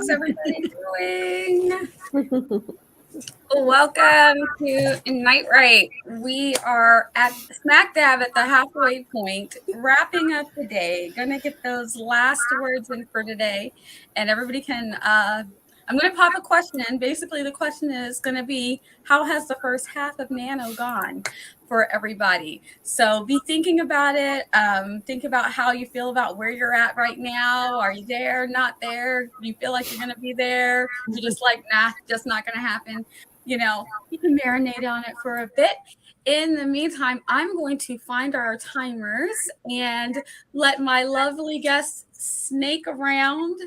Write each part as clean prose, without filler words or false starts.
How's everybody doing? Welcome to Night Right. We are at smack dab at the halfway point, wrapping up the day. Gonna get those last words in for today, and everybody can. I'm gonna pop a question in. Basically, the question is gonna be, how has the first half of Nano gone for everybody? So be thinking about it. Think about how you feel about where you're at right now. Are you there? Not there? Do you feel like you're gonna be there? You're just like, nah, just not gonna happen. You can marinate on it for a bit. In the meantime, I'm going to find our timers and let my lovely guests snake around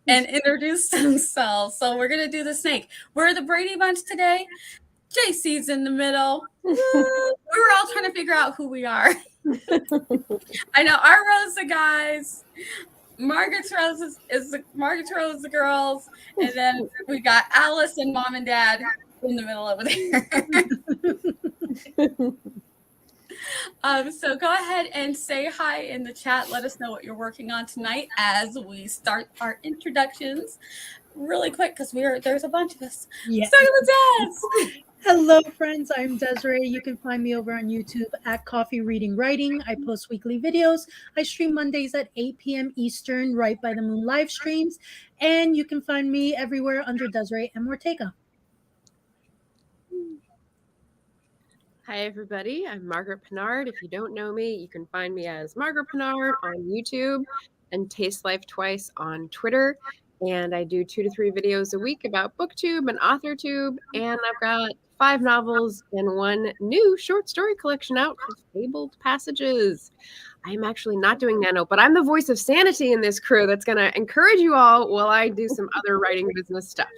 and introduce themselves. So we're going to do the snake. We're the Brady Bunch today. JC's in the middle. We're all trying to figure out who we are. I know our row's the guys. Margaret's rose is the girls. And then we got Alice and Mom and Dad in the middle over there. So go ahead and say hi in the chat. Let us know what you're working on tonight as we start our introductions really quick, because there's a bunch of us. Yeah. Starting with Des. Hello, friends. I'm Desiree. You can find me over on YouTube at Coffee Reading Writing. I post weekly videos. I stream Mondays at 8 p.m. Eastern, right by the moon live streams. And you can find me everywhere under Desiree M. Ortega. Hi, everybody. I'm Margaret Pinard. If you don't know me, you can find me as Margaret Pinard on YouTube and Taste Life Twice on Twitter. And I do 2 to 3 videos a week about BookTube and AuthorTube. And I've got 5 novels and 1 new short story collection out called Fabled Passages. I'm actually not doing Nano, but I'm the voice of sanity in this crew that's going to encourage you all while I do some other writing business stuff.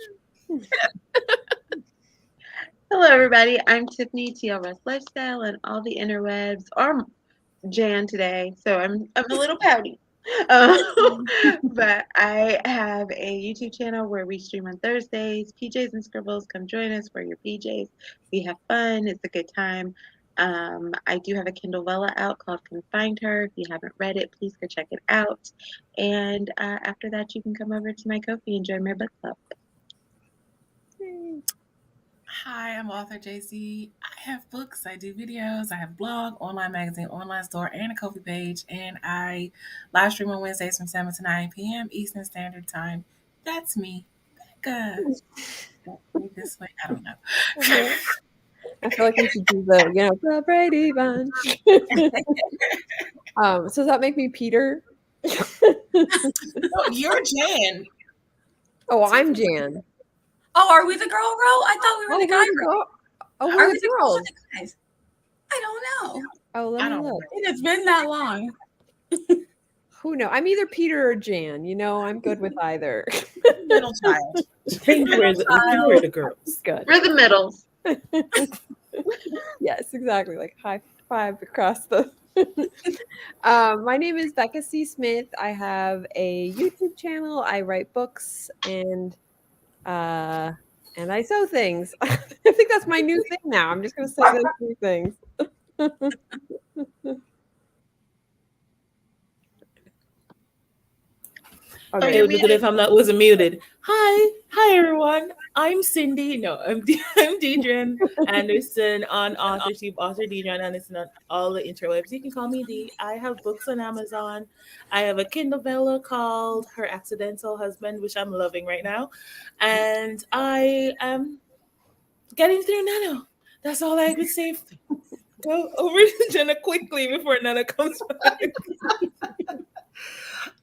Hello, everybody. I'm Tiffany, TLS Lifestyle, and all the interwebs are Jan today, so I'm a little pouty. But I have a YouTube channel where we stream on Thursdays. PJs and Scribbles, come join us for your PJs. We have fun. It's a good time. I do have a Kindle Vella out called Confined Her. If you haven't read it, please go check it out. And after that, you can come over to my Ko-fi and join my book club. Hi, I'm author JC. I have books, I do videos, I have blog, online magazine, online store, and a Ko-fi page. And I live stream on Wednesdays from 7 to 9 p.m. Eastern Standard Time. That's me, Becca. This way, I don't know. I feel like we should do the Brady Bunch. So does that make me Peter? No, you're Jan. Oh, I'm Jan. Oh, are we the girl row? I thought we were the guy row. Oh, are we're we the girls. guys? I don't know. Oh, let me look. It's been that long. Who knows? I'm either Peter or Jan. I'm good with either. Middle child. We're the girls. Good. We're the middles. Yes, exactly. Like high five across the. My name is Becca C. Smith. I have a YouTube channel. I write books and I sew things. I think that's my new thing now. I'm just going to say those 3 things. Okay, it would be good if wasn't muted. Hi everyone. I'm Cindy. No, I'm Deidra Anderson on AuthorTube, author Deidra Anderson on all the interwebs. You can call me Dee. I have books on Amazon. I have a Kindle Vella called Her Accidental Husband, which I'm loving right now, and I am getting through Nano. That's all I would say. Go over to Jena quickly before Nano comes back.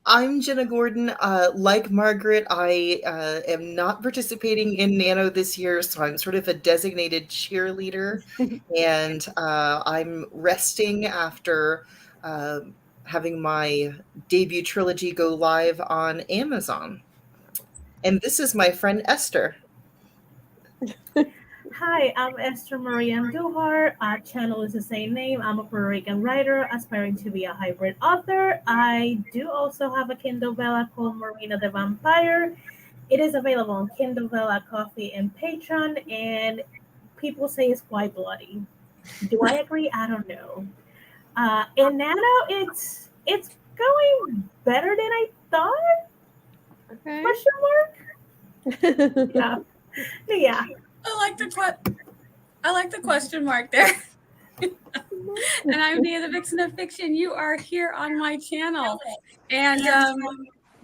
I'm Jena Gordon. Like Margaret, I am not participating in Nano this year, so I'm sort of a designated cheerleader, and I'm resting after having my debut trilogy go live on Amazon. And this is my friend Esther. Hi, I'm Esther Marianne Duhar. Our channel is the same name. I'm a Puerto Rican writer aspiring to be a hybrid author. I do also have a Kindle Vella called Marina the Vampire. It is available on Kindle Vella, Coffee, and Patreon, and people say it's quite bloody. Do I agree? I don't know. In Nano, it's going better than I thought. Okay. Question mark? Yeah. Yeah. I like the question mark there. And I'm Nia, the Vixen of Fiction. You are here on my channel. And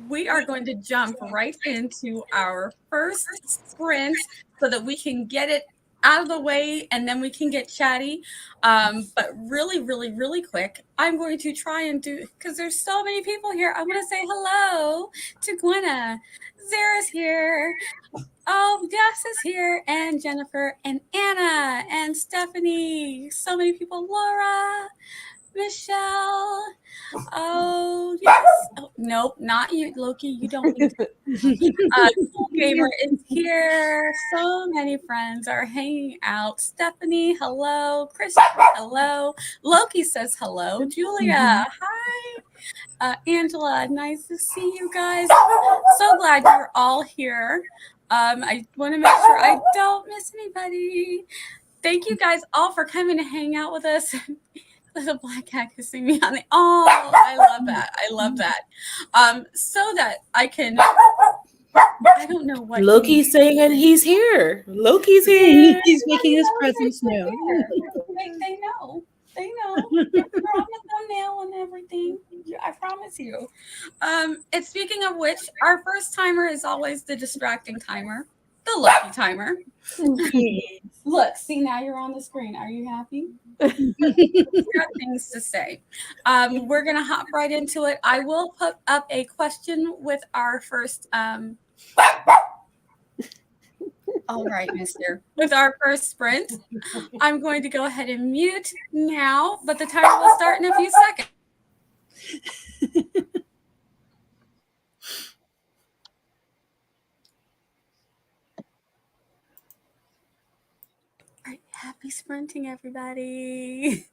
we are going to jump right into our first sprint so that we can get it out of the way and then we can get chatty. But really quick, I'm going to try and do, because there's so many people here, I'm going to say hello to Gwynna. Zara's here. Oh, Jess is here, and Jennifer, and Anna, and Stephanie. So many people. Laura, Michelle. Oh, yes. Oh, nope, not you, Loki. You don't need to. Cool Gamer is here. So many friends are hanging out. Stephanie, hello. Christopher, hello. Loki says hello. Julia, hi. Angela, nice to see you guys. So glad you're all here. I want to make sure I don't miss anybody. Thank you guys all for coming to hang out with us. Little black cat kissing me on the. Oh, I love that. I love that. So that I can. I don't know what. Loki's saying, and he's here. Loki's here. He's making his presence known. They know. They know. They're on the thumbnail and everything. I promise you. And speaking of which, our first timer is always the distracting timer, the lucky timer. Look, see, now you're on the screen. Are you happy? Got things to say. We're gonna hop right into it. I will put up a question with our first. All right, mister. With our first sprint, I'm going to go ahead and mute now, but the timer will start in a few seconds. All right, happy sprinting, everybody.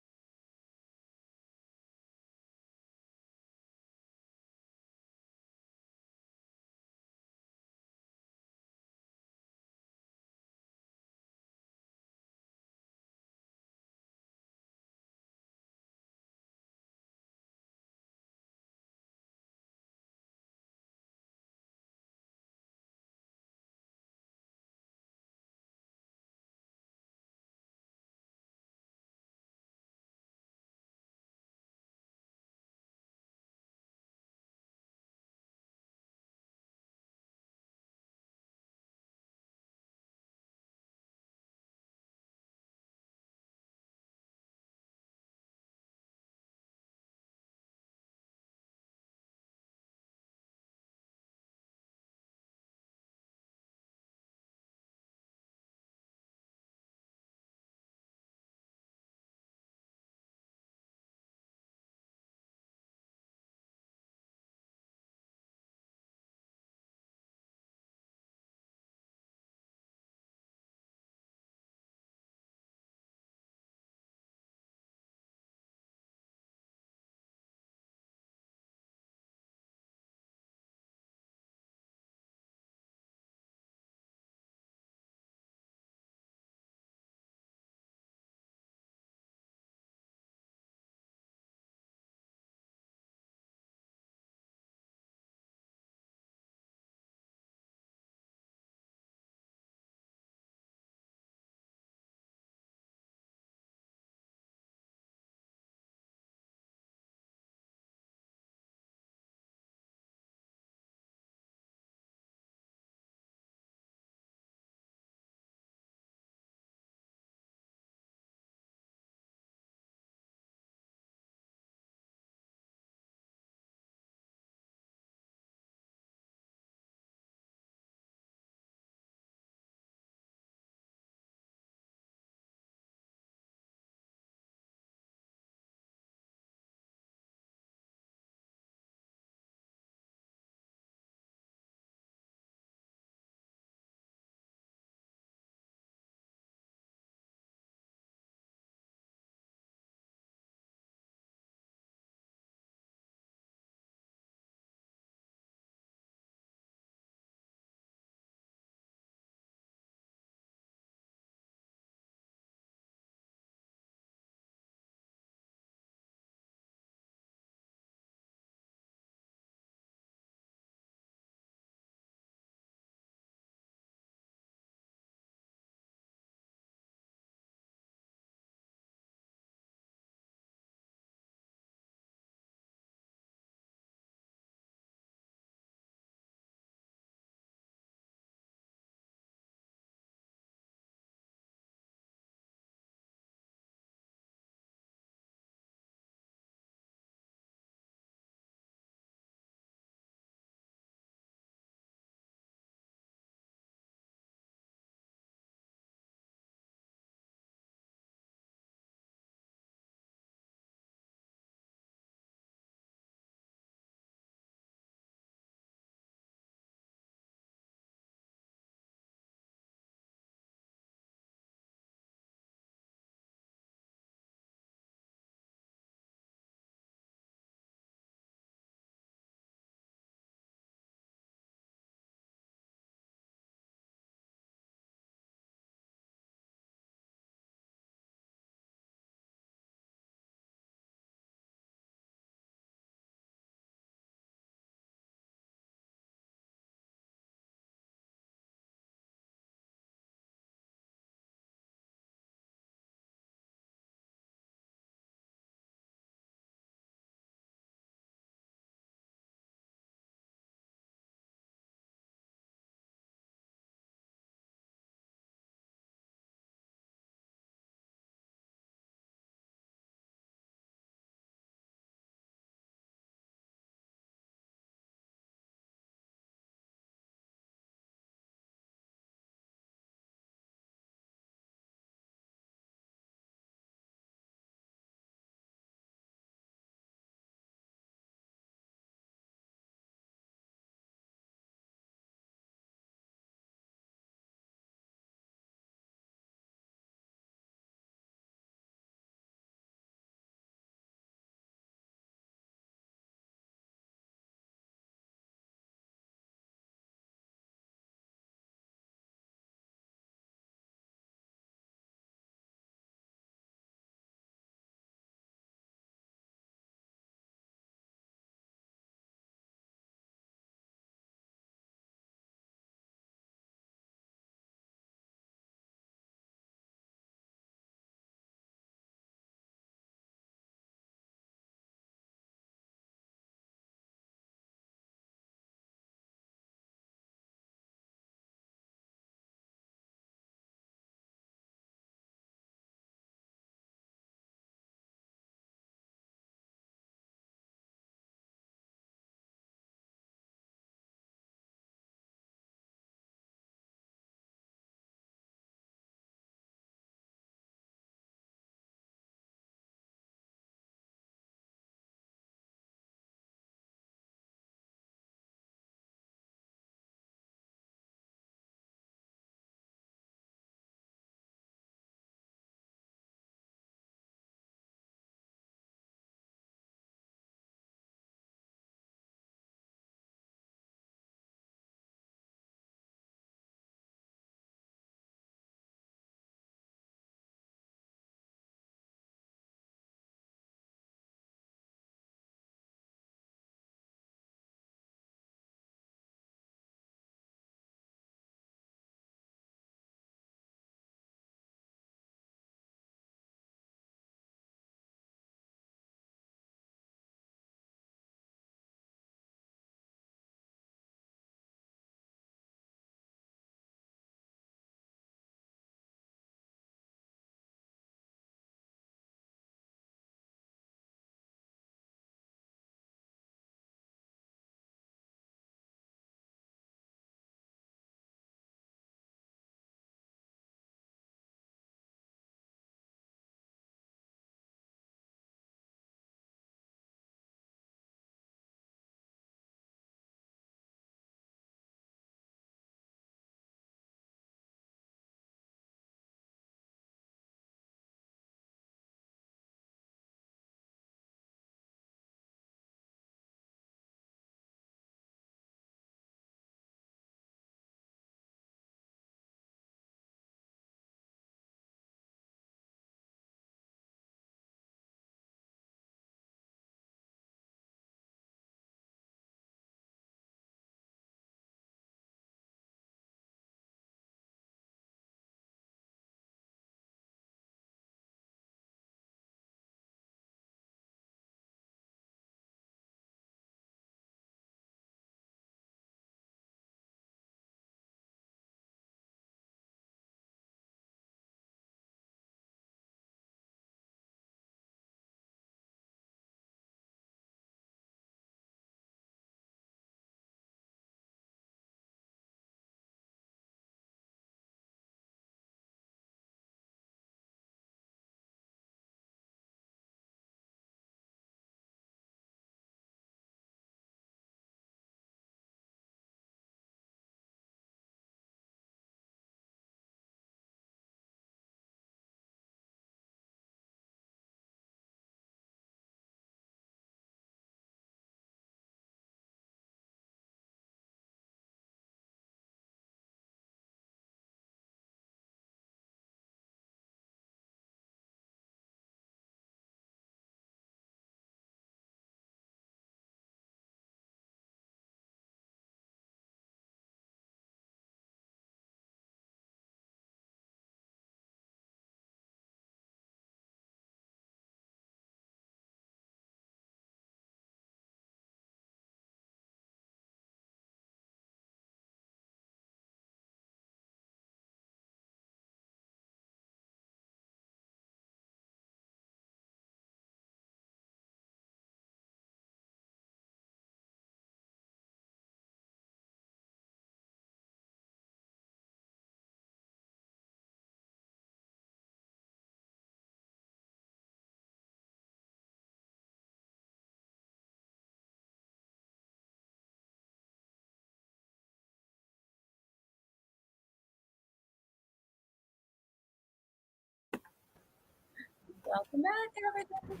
Welcome back, everybody.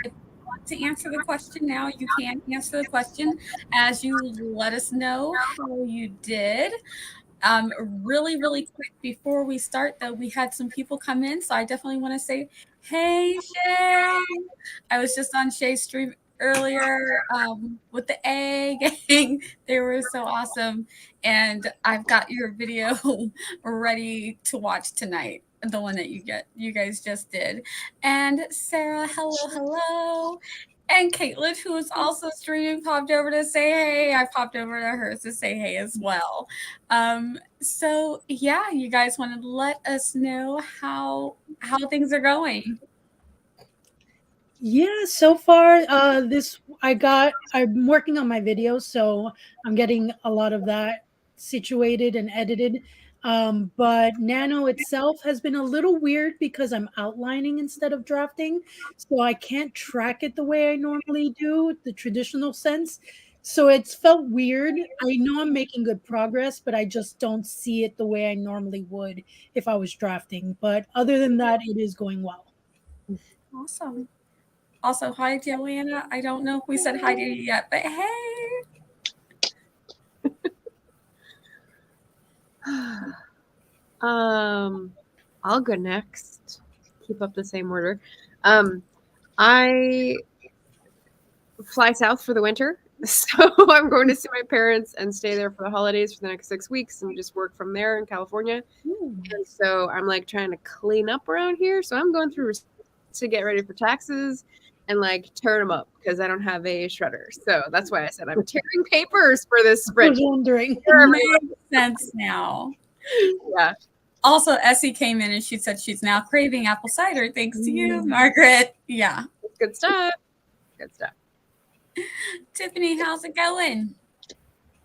If you want to answer the question now, you can answer the question as you let us know how you did. Really, really quick before we start, though, we had some people come in, so I definitely want to say, hey, Shay. I was just on Shay's stream earlier with the A gang. They were so awesome, and I've got your video ready to watch tonight. The one that you guys just did. And Sarah, hello. And Caitlin, who is also streaming, popped over to say hey. I popped over to hers to say hey as well. So yeah, you guys want to let us know how things are going. Yeah, so far I'm working on my videos, so I'm getting a lot of that situated and edited. But Nano itself has been a little weird because I'm outlining instead of drafting, so I can't track it the way I normally do, the traditional sense. So it's felt weird. I know I'm making good progress, but I just don't see it the way I normally would if I was drafting. But other than that, it is going well. Awesome. Also, hi, Joanna. I don't know if we said hi to you yet, but hey. I'll go next. Keep up the same order. I fly south for the winter, so I'm going to see my parents and stay there for the holidays for the next 6 weeks and just work from there in California. And so I'm like trying to clean up around here. So I'm going through to get ready for taxes and like turn them up because I don't have a shredder. So that's why I said I'm tearing papers for this sprint. I was wondering. Makes sense now. Yeah. Also, Essie came in and she said she's now craving apple cider. Thanks to you, Margaret. Yeah. Good stuff. Good stuff. Tiffany, how's it going?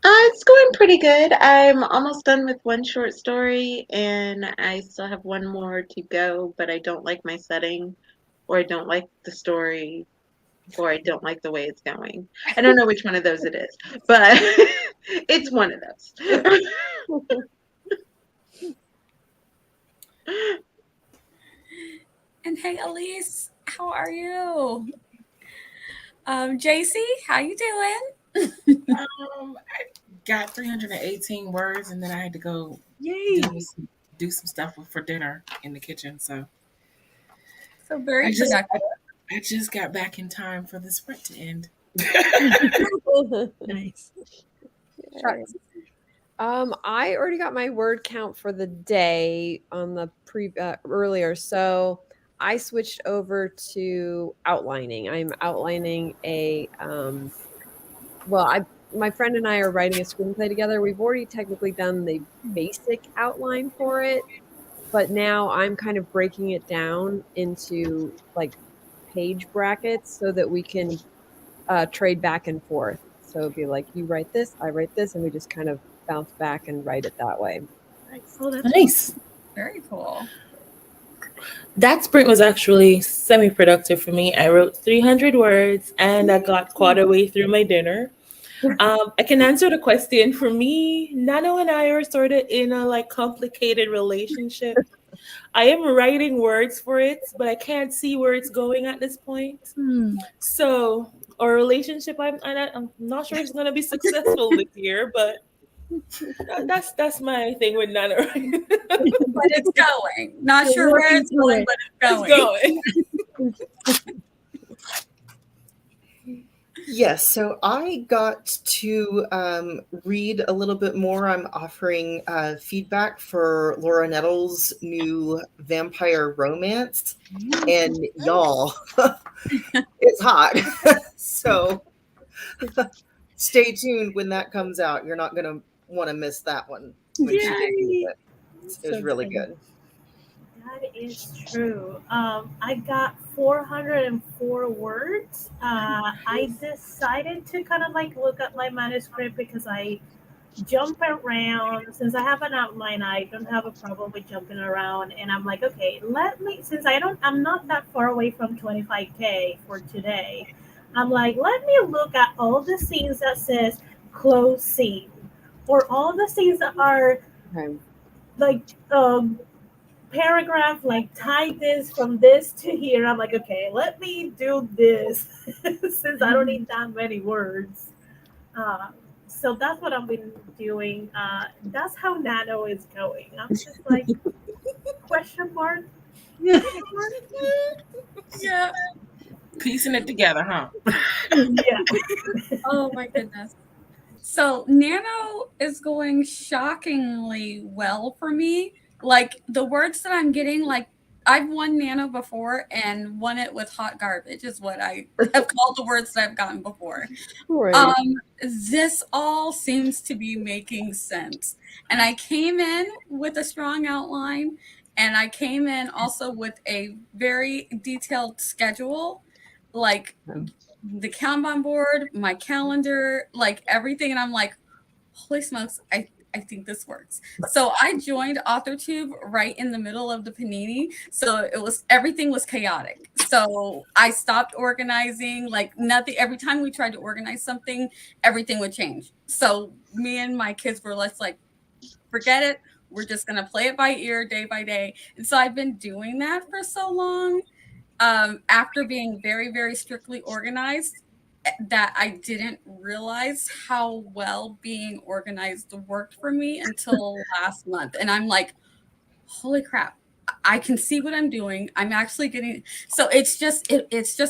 It's going pretty good. I'm almost done with one short story, and I still have one more to go, but I don't like my setting, or I don't like the story, or I don't like the way it's going. I don't know which one of those it is, but it's one of those. And hey, Elise, how are you? JC, how you doing? I got 318 words, and then I had to go do some stuff for dinner in the kitchen. So very productive. I just got back in time for the sprint to end. Nice. I already got my word count for the day on the earlier, so I switched over to outlining. I'm outlining my friend and I are writing a screenplay together. We've already technically done the basic outline for it, but now I'm kind of breaking it down into like page brackets so that we can trade back and forth. So it'd be like, you write this, I write this, and we just kind of bounce back and write it that way. Nice. Oh, that's Nice. Very cool. That sprint was actually semi-productive for me. I wrote 300 words and I got quarter way through my dinner. I can answer the question. For me, Nano and I are sort of in a like complicated relationship. I am writing words for it, but I can't see where it's going at this point. So our relationship, I'm not sure it's going to be successful this year, but that's my thing with NaNoWriMo. But it's going. Not sure where it's going, but it's going. It's going. Yes, so I got to read a little bit more. I'm offering feedback for Laura Nettles' new vampire romance. And y'all, it's hot. So stay tuned when that comes out. You're not going to want to miss that one. It's really good. That is true. I got 404 words. I decided to kind of like look at my manuscript because I jump around. Since I have an outline, I don't have a problem with jumping around. And I'm like, okay, since I'm not that far away from 25K for today. I'm like, let me look at all the scenes that says close scene, or all the scenes that are Okay. like paragraph, like tie this from this to here. I'm like, okay, let me do this since I don't need that many words. So that's what I've been doing. That's how Nano is going. I'm just like, question mark? Yeah. Piecing it together, huh? Yeah. Oh my goodness. So Nano is going shockingly well for me. Like the words that I'm getting, like I've won Nano before and won it with hot garbage is what I have called the words that I've gotten before. Right. This all seems to be making sense. And I came in with a strong outline, and I came in also with a very detailed schedule, like the Kanban board, my calendar, like everything. And I'm like, holy smokes, I think this works. So I joined AuthorTube right in the middle of the panini. So everything was chaotic. So I stopped organizing, like nothing. Every time we tried to organize something, everything would change. So me and my kids were like, forget it. We're just going to play it by ear day by day. And so I've been doing that for so long. After being very, very strictly organized, that I didn't realize how well being organized worked for me until last month. And I'm like, holy crap, I can see what I'm doing. I'm actually getting, so it's just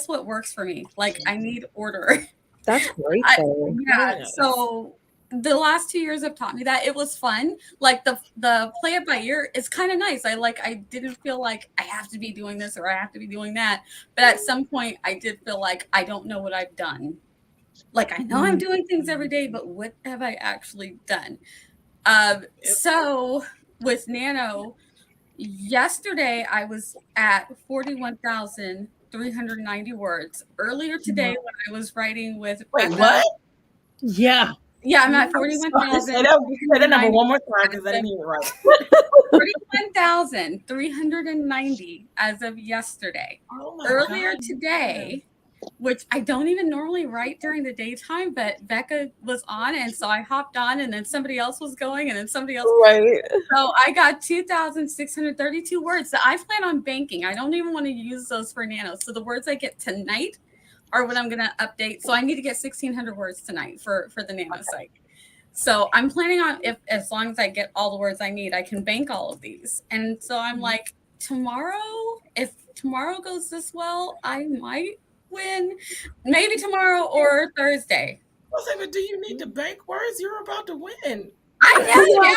what works for me. Like I need order. That's great though. Yeah. So the last 2 years have taught me that. It was fun. Like the play it by ear is kind of nice. I didn't feel like I have to be doing this or I have to be doing that. But at some point I did feel like I don't know what I've done. Like I know I'm doing things every day, but what have I actually done? So with Nano, yesterday I was at 41,390 words. Earlier today when I was writing with Wait, Becca, what? Yeah. Yeah, I'm at Say 41,000. that number one more time because I didn't hear it right. 41,390 as of yesterday. Oh my Earlier God. today, which I don't even normally write during the daytime, but Becca was on, and so I hopped on, and then somebody else was going, and then somebody else. Right. So I got 2,632 words that I plan on banking. I don't even want to use those for Nano. So the words I get tonight are what I'm going to update. So I need to get 1,600 words tonight for the Nano site. So I'm planning on, if as long as I get all the words I need, I can bank all of these. And so I'm like, tomorrow, if tomorrow goes this well, I might win. Maybe tomorrow or Thursday. I was like, but do you need to bank words? You're about to win. I know. Now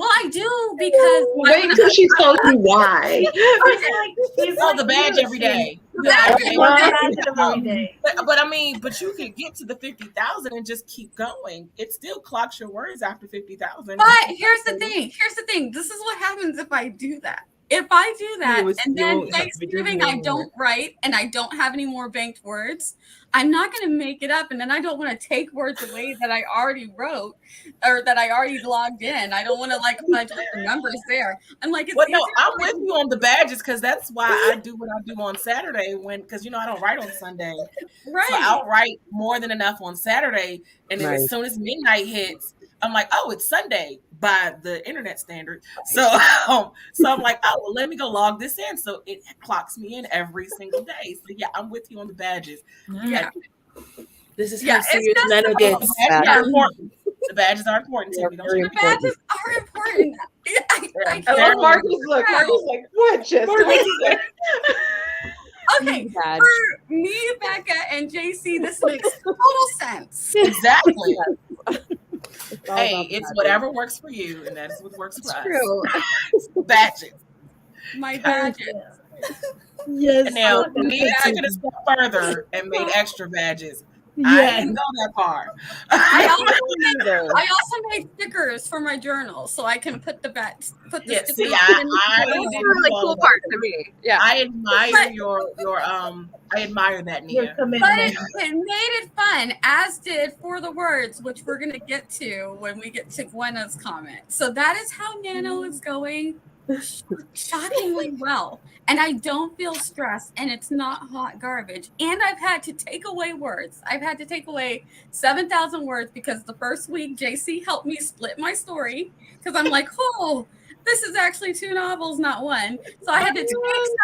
I do because Wait till she tells you why. Oh, the badge every day. Every day. But I mean, but you could get to the 50,000 and just keep going. It still clocks your words after 50,000. But here's the thing. This is what happens if I do that. If I do that and then Thanksgiving I don't write and I don't have any more banked words, I'm not going to make it up. And then I don't want to take words away that I already wrote or that I already logged in. I don't want to like fudge up the numbers there. I'm like, well, no, I'm with you on the badges because that's why I do what I do on Saturday because I don't write on Sunday. Right. So I'll write more than enough on Saturday. And then as soon as midnight hits, I'm like, oh, it's Sunday by the internet standard. So I'm like, oh, well, let me go log this in. So it clocks me in every single day. So yeah, I'm with you on the badges. Yeah. This is how serious Nano gets. The badges are important to me. The badges are important. I love Marcus' look. Marcus like, what? Just okay, for me, Becca, and JC, this makes total sense. Exactly. Hey, it's whatever works for you, and that's what works for us. True. Badges. My badges. Yes. And now, me, I took it a step further and made extra badges. Yes. I didn't go that far. I also made stickers for my journal, so I can put the stickers. See, those are really cool part to me. Yeah, I admire your I admire that, Nia. But it made it fun, as did For the Words, which we're gonna get to when we get to Gwynna's comment. So that is how Nano is going shockingly well. And I don't feel stressed, and it's not hot garbage. And I've had to take away words. I've had to take away 7,000 words because the first week JC helped me split my story because I'm like, oh, this is actually 2 novels, not 1. So I had to take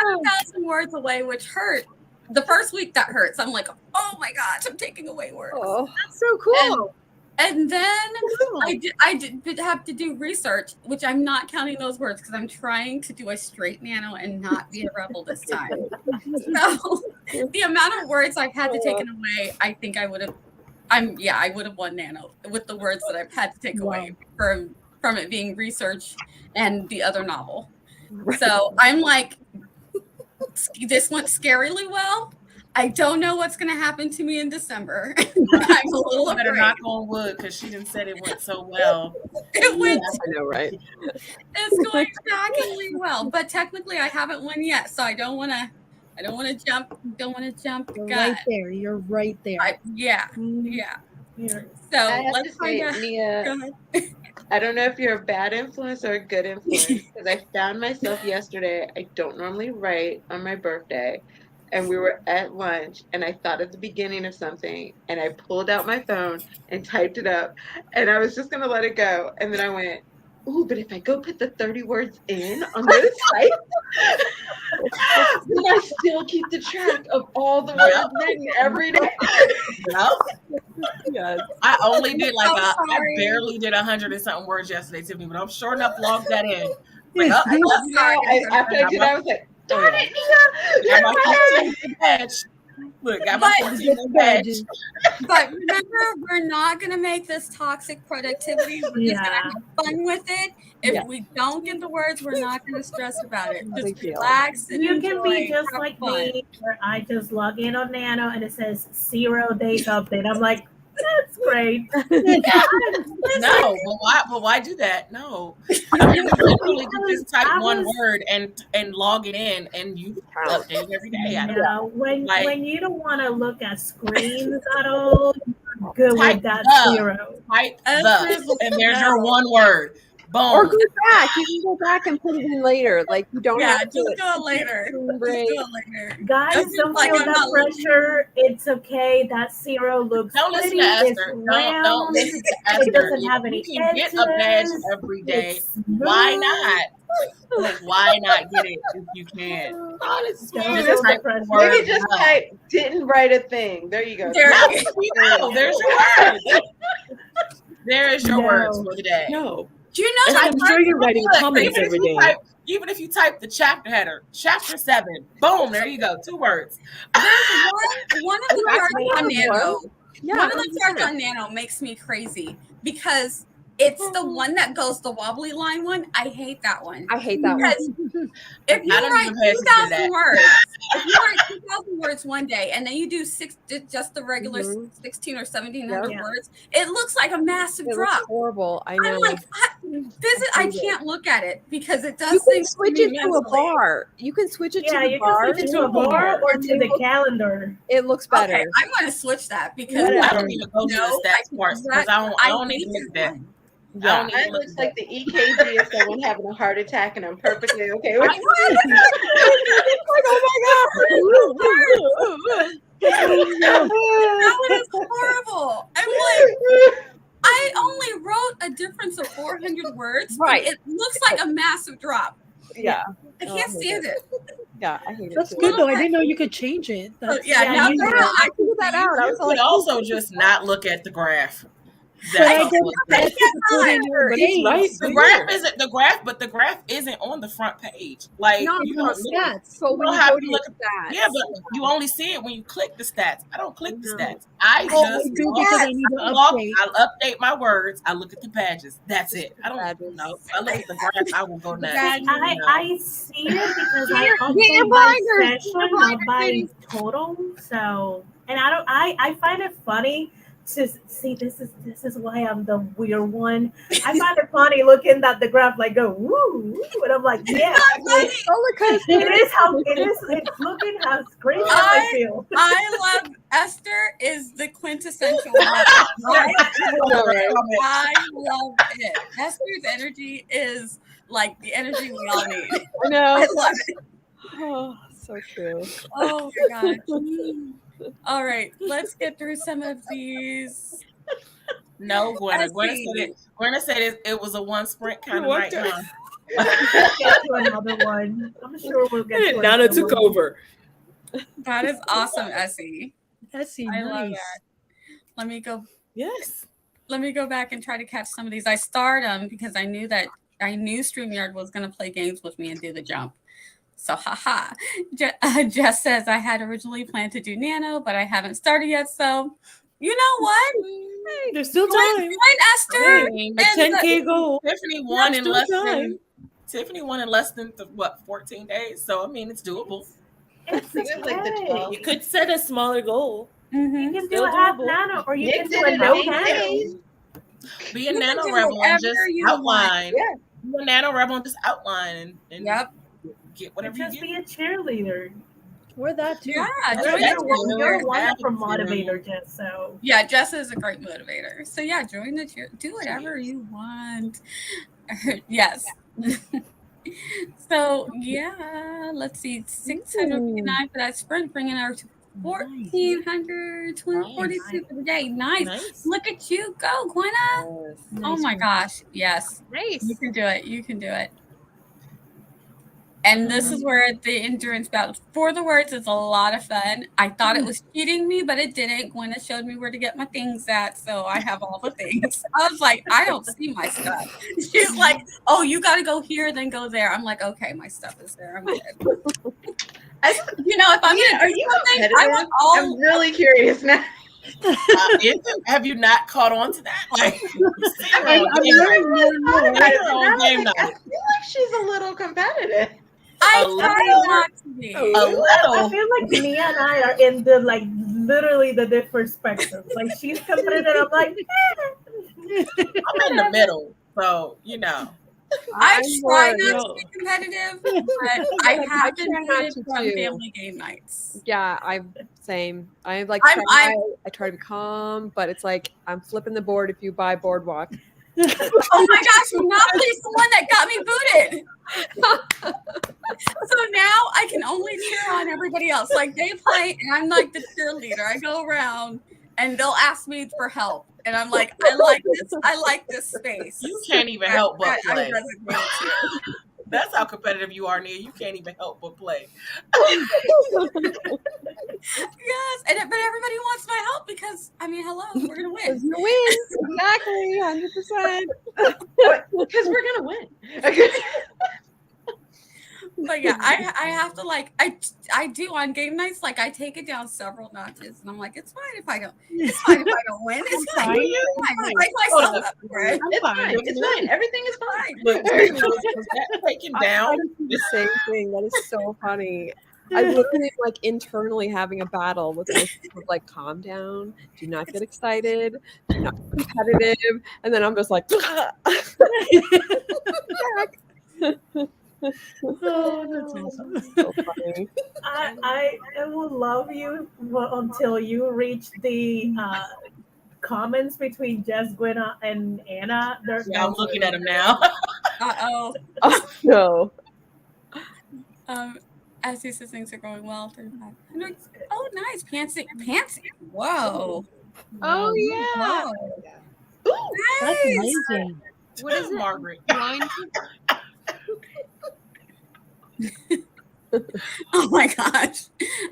7,000 words away, which hurt. The first week that hurts. I'm like, oh my gosh, I'm taking away words. Oh, that's so cool. And then I did have to do research, which I'm not counting those words because I'm trying to do a straight nano and not be a rebel this time. So the amount of words I've had to take away, I think I would have. I would have won nano with the words that I've had to take away from it being research and the other novel. So I'm like, this went scarily well. I don't know what's going to happen to me in December. I'm a little afraid. Better knock on wood because she didn't say it went so well. It went. I know, right? It's going shockingly well, but technically I haven't won yet, so I don't want to. Don't want to jump. You're right there. You're right there. Yeah. So I have let's to find say, out. Mia, I don't know if you're a bad influence or a good influence because I found myself yesterday. I don't normally write on my birthday. And we were at lunch, and I thought at the beginning of something, and I pulled out my phone and typed it up, and I was just going to let it go. And then I went, ooh, but if I go put the 30 words in on this site, then I still keep the track of all the words written every day. Yes. I only did I barely did 100 and something words yesterday, Tiffany, but I'm sure enough logged that in. Like, after I did, I was like, darn it, Mia! Got my badge. Look, got my badge. But remember, we're not going to make this toxic productivity. We're just going to have fun with it. If we don't get the words, we're not going to stress about it. Just relax and you enjoy. can be just like fun. me, where I just log in on Nano and it says 0 days update. I'm like, that's great. No, but why do that? No. I mean, literally just type one word and log it in, and you update every day. Yeah, when you don't want to look at screens at all, you're good with that 0. Type the, and there's your one word. Boom. Or go back. You can go back and put it in later. Like you don't have to do it later. Guys, don't feel that pressure. It's okay. That 0 looks Don't pretty. listen to Esther. Don't listen to Esther. It doesn't have any You can get a badge every day. Why not? Like, why not get it if you can? Honestly, maybe just type didn't write a thing. There you go. There's your word. There is your words for the day. No. Do you know? I'm sure you're writing comments every day. Even if you type the chapter header, chapter 7, boom, there you go, 2 words. There's one of the parts on Nano. One of the parts on Nano makes me crazy because it's the one that goes the wobbly line one. I hate that one. I hate that one. If you write 2,000 words, if you write 2,000 words one day and then you do just the regular 16 or 1,700 words, it looks like a massive drop. Horrible. I know. I'm like, I can't look at it because it does. You can switch it to a bar. You can switch it to the bar. Yeah, you can switch it to a bar or to the calendar. It looks better. Okay, I'm going to switch that because I don't even go to the stats part because I don't even look at that. Yeah. Mine looks like the EKG of someone having a heart attack, and I'm perfectly okay with it. That one is horrible. I'm like, I only wrote a difference of 400 words, but it looks like a massive drop. Yeah. I can't stand it. Yeah, I hate it. That's good though. I didn't know you could change it. Now I figured that out. I was like, also just not look at the graph. The graph isn't on the front page. Like you don't stats. So when you go to look at that, yeah, but you only see it when you click the stats. I don't click the stats. I I'll update my words. I look at the badges. That's it. I don't know. If I look at the graph, I will go nuts. I see it because I also buy session, not buy total. So, and I find it funny to see this is why I'm the weird one. I find it funny looking at the graph like go woo, and I'm like, yeah, it's looking how crazy I feel. I love Esther is the quintessential. I love it. Esther's energy is like the energy we all need. I know. I love it. Oh, so true. Oh my gosh. All right, let's get through some of these. No, Gwynna. Let's Gwynna see. said it was a one sprint kind of What night, the- huh? Let's get to another one. I'm sure we'll get to Nana another took one. over. That is awesome, Essie. Essie, I love nice. that. Let me go back and try to catch some of these. I starred them because I knew StreamYard was going to play games with me and do the jump. So, haha. Jess says, I had originally planned to do Nano, but I haven't started yet. So, you know what? Hey, there's still Join time. Esther. Hey, A 10K goal. Tiffany won in still less time. than 14 days. So I mean, it's doable. It's It was like the okay. 12th. You could set a smaller goal. You Mhm. can do Still a half doable. nano, or you Nick can do did a it no in 8 nano. days. Be a You can do NaNoWriMo and whatever just you want. outline. Yeah. Be a NaNoWriMo and just outline and Yep. get whatever you Just get. be a cheerleader. We're that too. Yeah. That's Join right. the You're a cheer. wonderful That's motivator, Jess. So Yeah, Jess is a great motivator. So yeah, join the cheer. Do whatever you want. Yes. So yeah, let's see, 659 for that sprint, bringing our to 1,400, 42 for the day. Nice. Nice. Look at you go, Gwynna. Oh my gosh. Yes. Nice. You can do it. You can do it. And this is where the endurance battle for the words is a lot of fun. I thought it was cheating me, but it didn't. Gwynna showed me where to get my things at, so I have all the things. I was like, I don't see my stuff. She's like, oh, you got to go here, then go there. I'm like, okay, my stuff is there. I'm good. You know, if I'm Yeah, gonna are do you something, I competitive? want all. I'm really curious now. Have you not caught on to that? Like, I'm learning more and more. on game I night. feel like she's a little competitive. I A try little. not to be. A I little. feel like Mia and I are in the literally the different spectrums. Like she's competitive, I'm like, I'm in the middle, so you know. I I'm try more- not to be competitive, but I I have been try not muted to, from too. family game nights. Yeah, I'm same. I like I'm- I try to be calm, but it's like I'm flipping the board if you buy Boardwalk. Oh my gosh, Monopoly's the one that got me booted. So now I can only cheer on everybody else. Like they play, and I'm like the cheerleader. I go around, and they'll ask me for help, and I'm like, I like this space. You can't even help but I play. resonate too. That's how competitive you are, Nia. You can't even help but play. Yes, but everybody wants my help because I mean, hello, we're gonna win. You win exactly, 100%. Because we're gonna win. Okay. But yeah, I have to I do on game nights, like I take it down several notches, and I'm like, it's fine if I don't win. It's fine. It's fine. I like myself up for it. It's fine. It's fine. Everything is fine. Look, was that taken down? I do the same thing. That is so funny. I literally like internally having a battle with myself, like calm down, do not get excited, do not be competitive, and then I'm just like, Oh, that's awesome. so funny. I will love you until you reach the comments between Jess, Gwynna, and Anna. Yeah, I'm looking at him now. Uh-oh. Oh no. As these things are going well, 3,500. Oh, nice. Pansy. Whoa. Oh yeah. Whoa. Ooh, That's Nice. amazing. What is it? Margaret. Blind? Oh my gosh.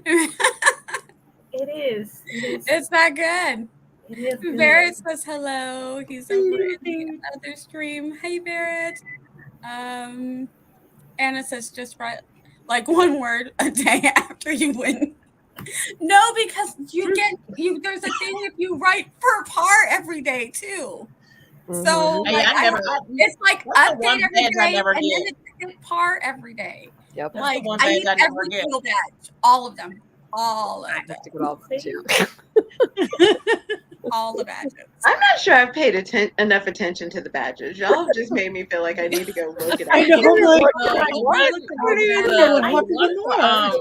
It is. It's that good. It is good. Barrett says hello. He's over in the other stream. Hey, Barrett. Anna says just write like one word a day after you win. No, because there's a thing if you write per par every day too. So Hey, like, I never. it's like That's the one update every badge I day, never and then get. it's hit par every day. Yep. That's Like the one I badge need I never every get. single badge, all of them, all of I them, have to get all the two. all the badges. I'm not sure I've paid enough attention to the badges. Y'all have just made me feel like I need to go look it up. I know. I'm like,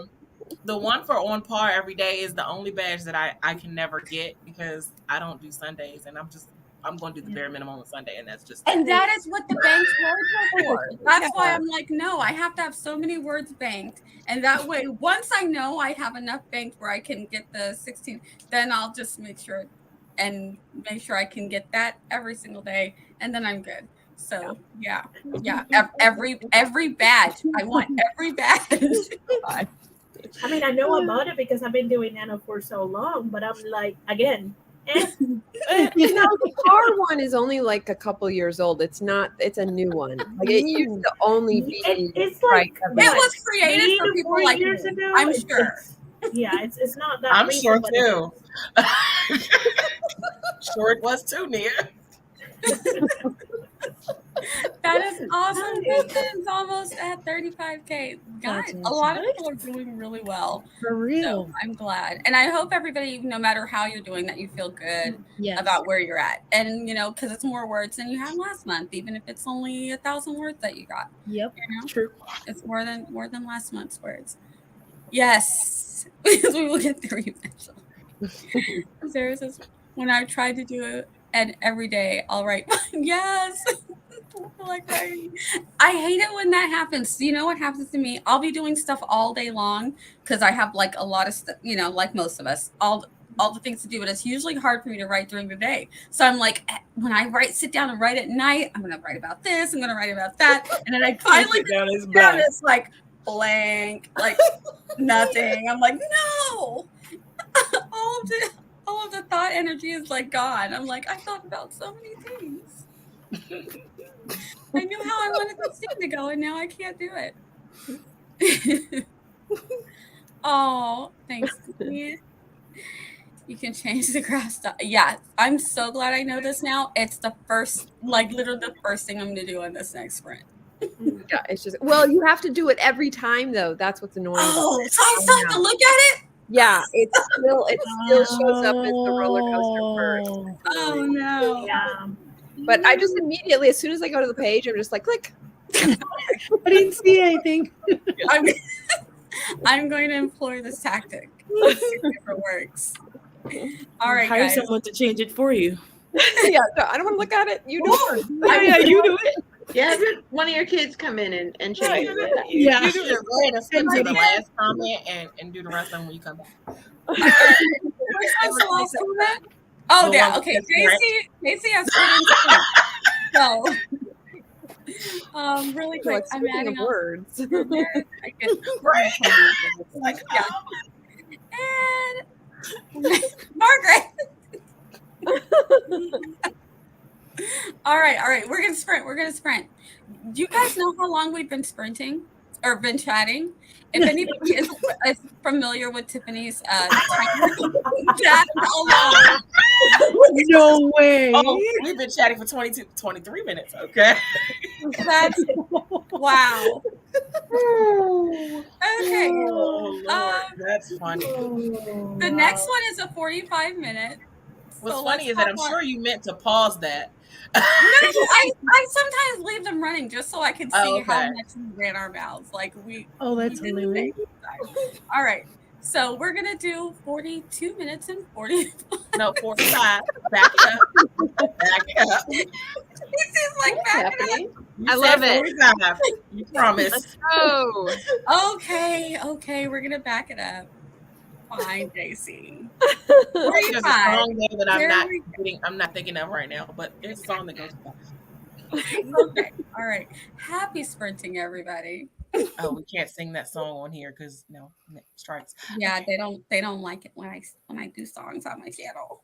The one for on par every day is the only badge that I can never get because I don't do Sundays and I'm just I'm going to do the bare minimum on Sunday, and that's just And that is what the banked words are for. That's why I'm like, no, I have to have so many words banked. And that way, once I know I have enough banked where I can get the 16, then I'll just make sure I can get that every single day. And then I'm good. So yeah. Every badge. I want every badge. I mean, I know about it because I've been doing Nano for so long, but I'm like, again, the car one is only like a couple years old. It's a new one. Like it used to only be. It's like it was created for people like years me, ago. I'm sure. It's not that. I'm recent, sure but too. Sure, it was too, Nia. That is awesome. Vixen's almost at 35K. Guys, a lot of people are doing really well. For real. So I'm glad. And I hope everybody, no matter how you're doing, that you feel good about where you're at. And, because it's more words than you had last month, even if it's only 1,000 words that you got. Yep. True. It's more than last month's words. Yes. Because we will get through eventually. Sarah says, when I tried to do it, and every day I'll write, yes. Like writing. I hate it when that happens. You know what happens to me? I'll be doing stuff all day long because I have like a lot of stuff, like most of us, all the things to do, but it's usually hard for me to write during the day. So I'm like, when I sit down and write at night, I'm going to write about this, I'm going to write about that. And then I finally sit down, it's down, blank. it's like blank, like nothing. I'm like, no. all of the thought energy is like gone. I'm like, I thought about so many things. I knew how I wanted the scene to go, and now I can't do it. Oh, thanks. You can change the grass. Yeah, I'm so glad I know this now. It's the first, literally the first thing I'm going to do on this next sprint. Yeah, it's just you have to do it every time though. That's what's annoying. Oh, so I still have to look at it. Yeah, it still shows up as the roller coaster first. Oh no. Yeah. But I just immediately, as soon as I go to the page, I'm just like, click. I didn't see anything. I'm going to employ this tactic. See if it works. All right, Hire guys. someone to change it for you. Yeah, no, I don't want to look at it. You do it. Yeah, you do it. Yeah, one of your kids come in and change it. Yeah. You do just go ahead and skip to the last comment and do the rest of them when you come back. Which one's the last comment? Oh, The yeah. one Okay. with the JC has put in so, really quick, I'm adding up words. I get Like, and Margaret. All right. We're gonna sprint. Do you guys know how long we've been sprinting or been chatting? If anybody is familiar with Tiffany's chat, how long? No way. oh, we've been chatting for 23 minutes. Okay. That's wow. Okay. Oh, Lord, that's funny. The next one is a 45-minute. What's funny is that I'm sure you meant to pause that. No, I sometimes leave them running just so I can see how much we ran our mouths. That's hilarious. All right. So we're going to do 42 minutes and 40. No, 45. Back it up. Back it up. It seems like back it up. I love it. 45. You promise. Let's go. Okay. We're going to back it up. Fine, JC. There's a song there that I'm not thinking of right now, but there's a song that goes by. Okay. All right. Happy sprinting, everybody. Oh, we can't sing that song on here because strikes. Yeah, okay. They don't like it when I do songs on my channel.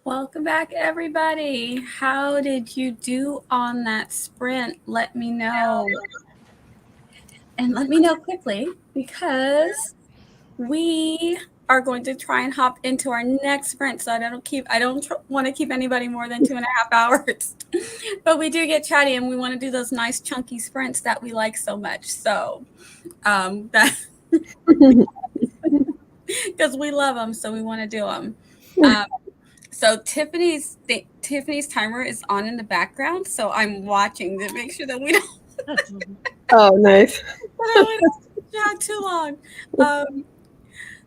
Welcome back, everybody. How did you do on that sprint? Let me know. And let me know quickly, because we are going to try and hop into our next sprint. So I don't want to keep anybody more than 2.5 hours. But we do get chatty, and we want to do those nice chunky sprints that we like so much. So that because we love them, so we want to do them. So Tiffany's timer is on in the background, so I'm watching to make sure that we don't. Oh, nice. Not too long.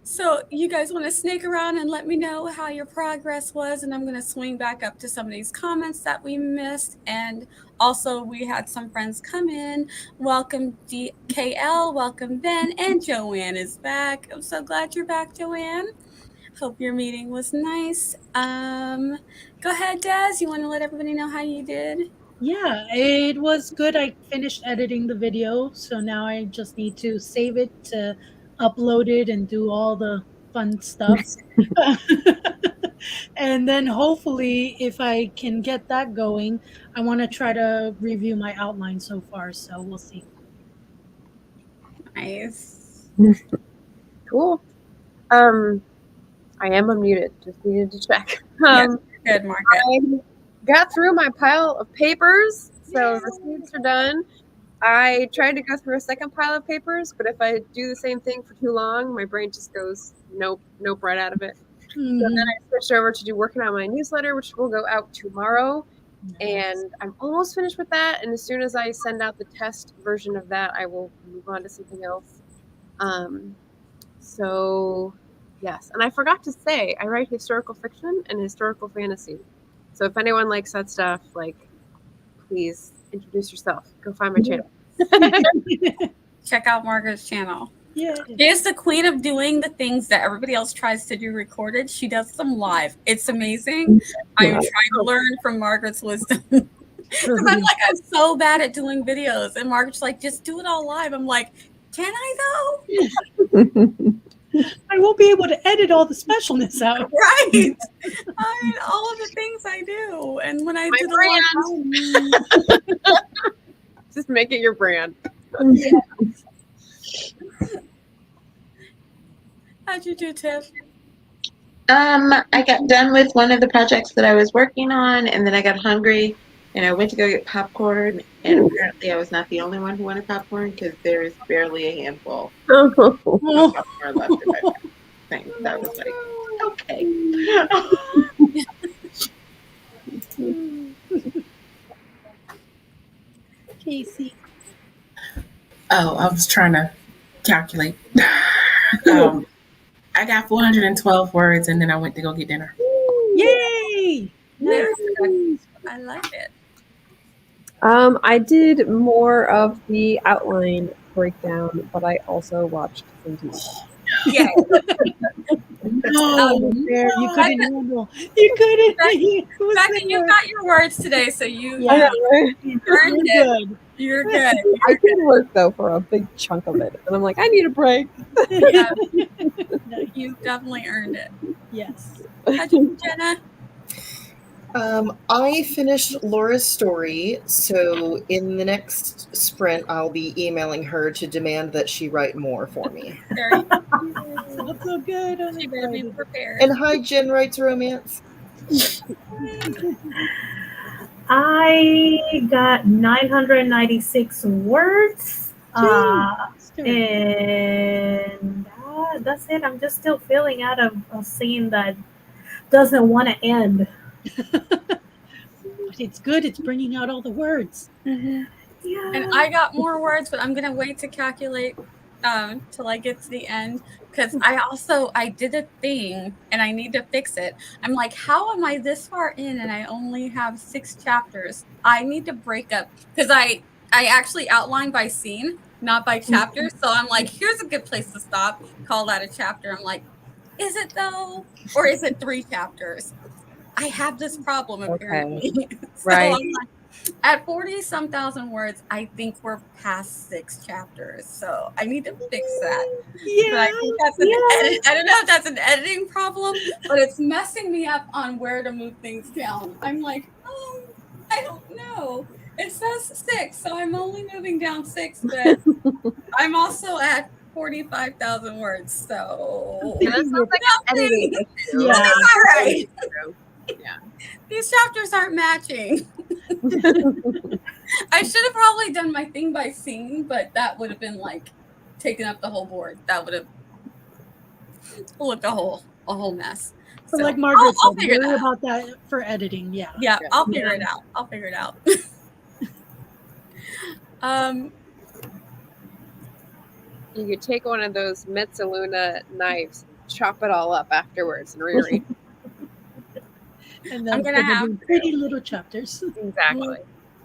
So you guys want to snake around and let me know how your progress was, and I'm going to swing back up to some of these comments that we missed. And also, we had some friends come in. Welcome KL, welcome Ben, and Joanne is back. I'm so glad you're back, Joanne. Hope your meeting was nice. Go ahead, Des. You want to let everybody know how you did? Yeah, it was good. I finished editing the video, so now I just need to save it, to upload it, and do all the fun stuff. And then hopefully, if I can get that going, I want to try to review my outline so far, so we'll see. Nice. Cool. I am unmuted. Just needed to check. Good, Margaret. I got through my pile of papers, so receipts are done. I tried to go through a second pile of papers, but if I do the same thing for too long, my brain just goes nope right out of it. Mm-hmm. So then I switched over to working on my newsletter, which will go out tomorrow. And I'm almost finished with that. And as soon as I send out the test version of that, I will move on to something else. So yes, and I forgot to say, I write historical fiction and historical fantasy. So if anyone likes that stuff, like, please introduce yourself. Go find my channel. Check out Margaret's channel. Yeah. She is the queen of doing the things that everybody else tries to do recorded. She does them live. It's amazing. I'm trying to learn from Margaret's wisdom. I'm so bad at doing videos. And Margaret's like, just do it all live. I'm like, can I though? I won't be able to edit all the specialness out. Right. I mean, all of the things I do. And when I do the brand. Just make it your brand. Yeah. How'd you do, Tiff? I got done with one of the projects that I was working on, and then I got hungry, and I went to go get popcorn, and apparently I was not the only one who wanted popcorn, because there is barely a handful of popcorn left in my thing. That was like, okay. Casey. Oh, I was trying to calculate. I got 412 words, and then I went to go get dinner. Yay! Nice. I like it. I did more of the outline breakdown, but I also watched some TV. Yeah. No, you couldn't handle. You couldn't. Becca, you got your words today, so you earned it. You're good. I did work though for a big chunk of it, and I'm like, I need a break. Yeah. No, you definitely earned it. Yes. How'd you do, Jena? I finished Laura's story, so in the next sprint, I'll be emailing her to demand that she write more for me. Very good. That's so good. She better be prepared. And hi, Jen writes romance. I got 996 words. And that's it. I'm just still feeling out of a scene that doesn't want to end. It's good. It's bringing out all the words. Mm-hmm. Yeah. And I got more words, but I'm going to wait to calculate till I get to the end, because I did a thing and I need to fix it. I'm like, how am I this far in and I only have 6 chapters? I need to break up, because I actually outline by scene, not by chapter. So I'm like, here's a good place to stop. Call that a chapter. I'm like, is it though? Or is it 3 chapters? I have this problem apparently. Okay. Right. So I'm like, At 40-some thousand words, I think we're past 6 chapters. So I need to fix that. But I think that's an edit. I don't know if that's an editing problem, but it's messing me up on where to move things down. I'm like, I don't know. It says 6, so I'm only moving down 6, but I'm also at 45,000 words. So Yeah, that sounds like an editing issue. Yeah. it's all right. Yeah. These chapters aren't matching. I should have probably done my thing by scene, but that would have been like taking up the whole board. That would have looked a whole mess. But So, like Margaret I'll said, figure it worry out. about that for editing. Yeah. Yeah, I'll figure it out. I'll figure it out. You could take one of those Metzaluna knives, chop it all up afterwards, and reread. And then I'm gonna have probably pretty little chapters. Exactly.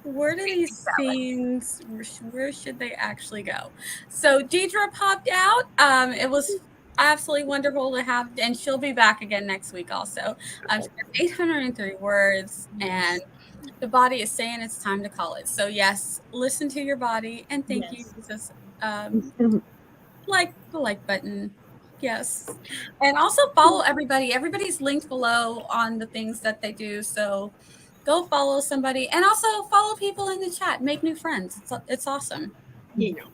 Where do these scenes? Where should they actually go? So Deidra popped out. It was absolutely wonderful to have, and she'll be back again next week. Also, she has 803 words, and the body is saying it's time to call it. So yes, listen to your body, and thank you. Just like the like button. Yes. And also follow everybody. Everybody's linked below on the things that they do. So go follow somebody, and also follow people in the chat. Make new friends. It's awesome. Yeah.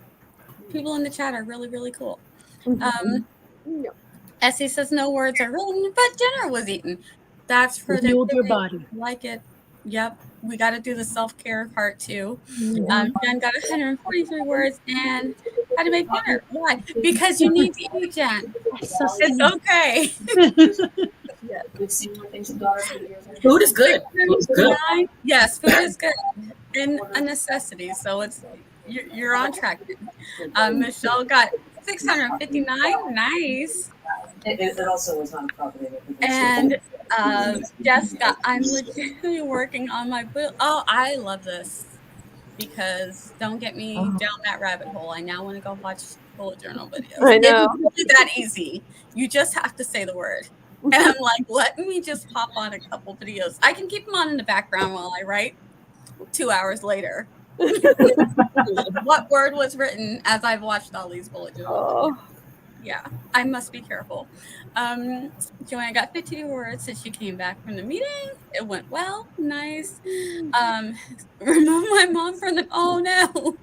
People in the chat are really, really cool. Essie says no words are written, but dinner was eaten. That's for the Fueled your body. like it. Yep. We got to do the self-care part too. Jen got 143 words and how to make dinner. Why? Because you need to eat, Jen. It's okay. Food is good. Food is good. Yes, food is good and a necessity. So you're on track. Michelle got 659. Nice. It also was not a property. And Jessica, I'm legitimately working on my book. Oh, I love this because don't get me down that rabbit hole. I now want to go watch bullet journal videos. I know. It's really that easy. You just have to say the word. And I'm like, let me just pop on a couple videos. I can keep them on in the background while I write. 2 hours later. What word was written as I've watched all these bullet journals? Yeah, I must be careful. Joanna got 52 words since she came back from the meeting. It went well. Nice. Remove my mom from the... Oh, no.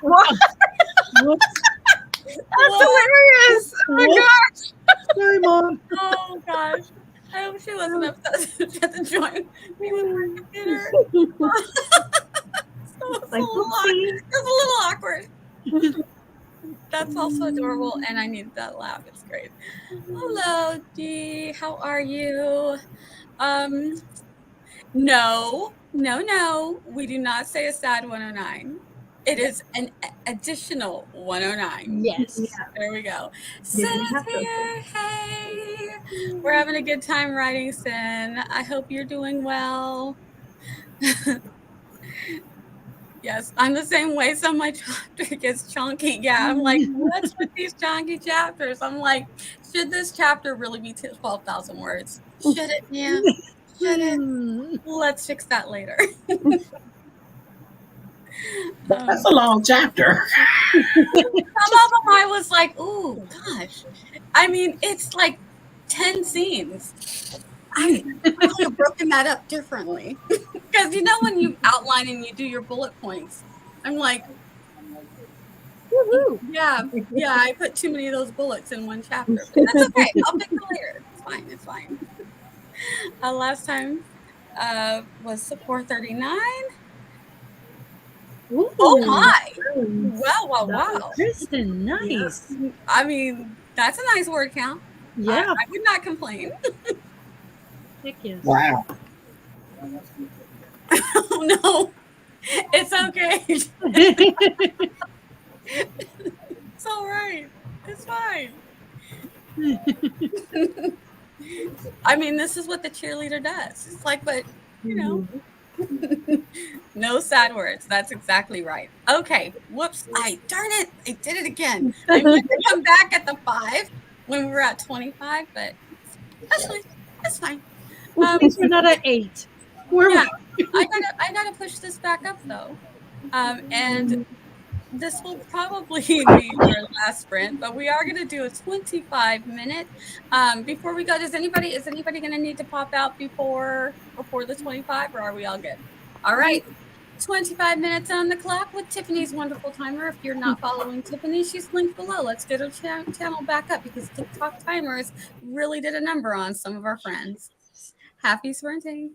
What? That's hilarious. Oh, my gosh. Sorry, Mom. Oh, gosh. I hope she wasn't upset she had to join me with her computer. So it's a little awkward. That's also adorable, and I needed that laugh. It's great. Hello, Dee. How are you? No. We do not say a sad 109. It is an additional 109. Yes. There we go. Sin's here. Hey. We're having a good time writing, Sin. I hope you're doing well. Yes, I'm the same way. Some of my chapter gets chunky. Yeah, I'm like, what's with these chunky chapters? I'm like, should this chapter really be 12,000 words? Should it? Yeah. Should it? Let's fix that later. That's a long chapter. Some of them I was like, ooh, gosh. I mean, it's like 10 scenes. I could have broken that up differently. Because you know when you outline and you do your bullet points, I'm like, woohoo. Yeah, I put too many of those bullets in one chapter. But that's okay. I'll fix it later. It's fine. Last time was 439. Ooh. Oh my! Wow! Kristen, nice. Yeah. I mean, that's a nice word count. Yeah, I would not complain. Heck yes. Wow. Oh no, it's okay. It's all right. It's fine. I mean, this is what the cheerleader does. It's like, but you know. No sad words. That's exactly right. Okay. Whoops. Darn it. I did it again. I'm going to come back at the 5 when we were at 25, but actually, that's fine. We're not at 8. Yeah, I gotta push this back up though. And this will probably be our last sprint, but we are gonna do a 25-minute. Before we go, is anybody gonna need to pop out before the 25, or are we all good? All right. 25 minutes on the clock with Tiffany's wonderful timer. If you're not following Tiffany, she's linked below. Let's get her channel back up because TikTok timers really did a number on some of our friends. Happy sprinting.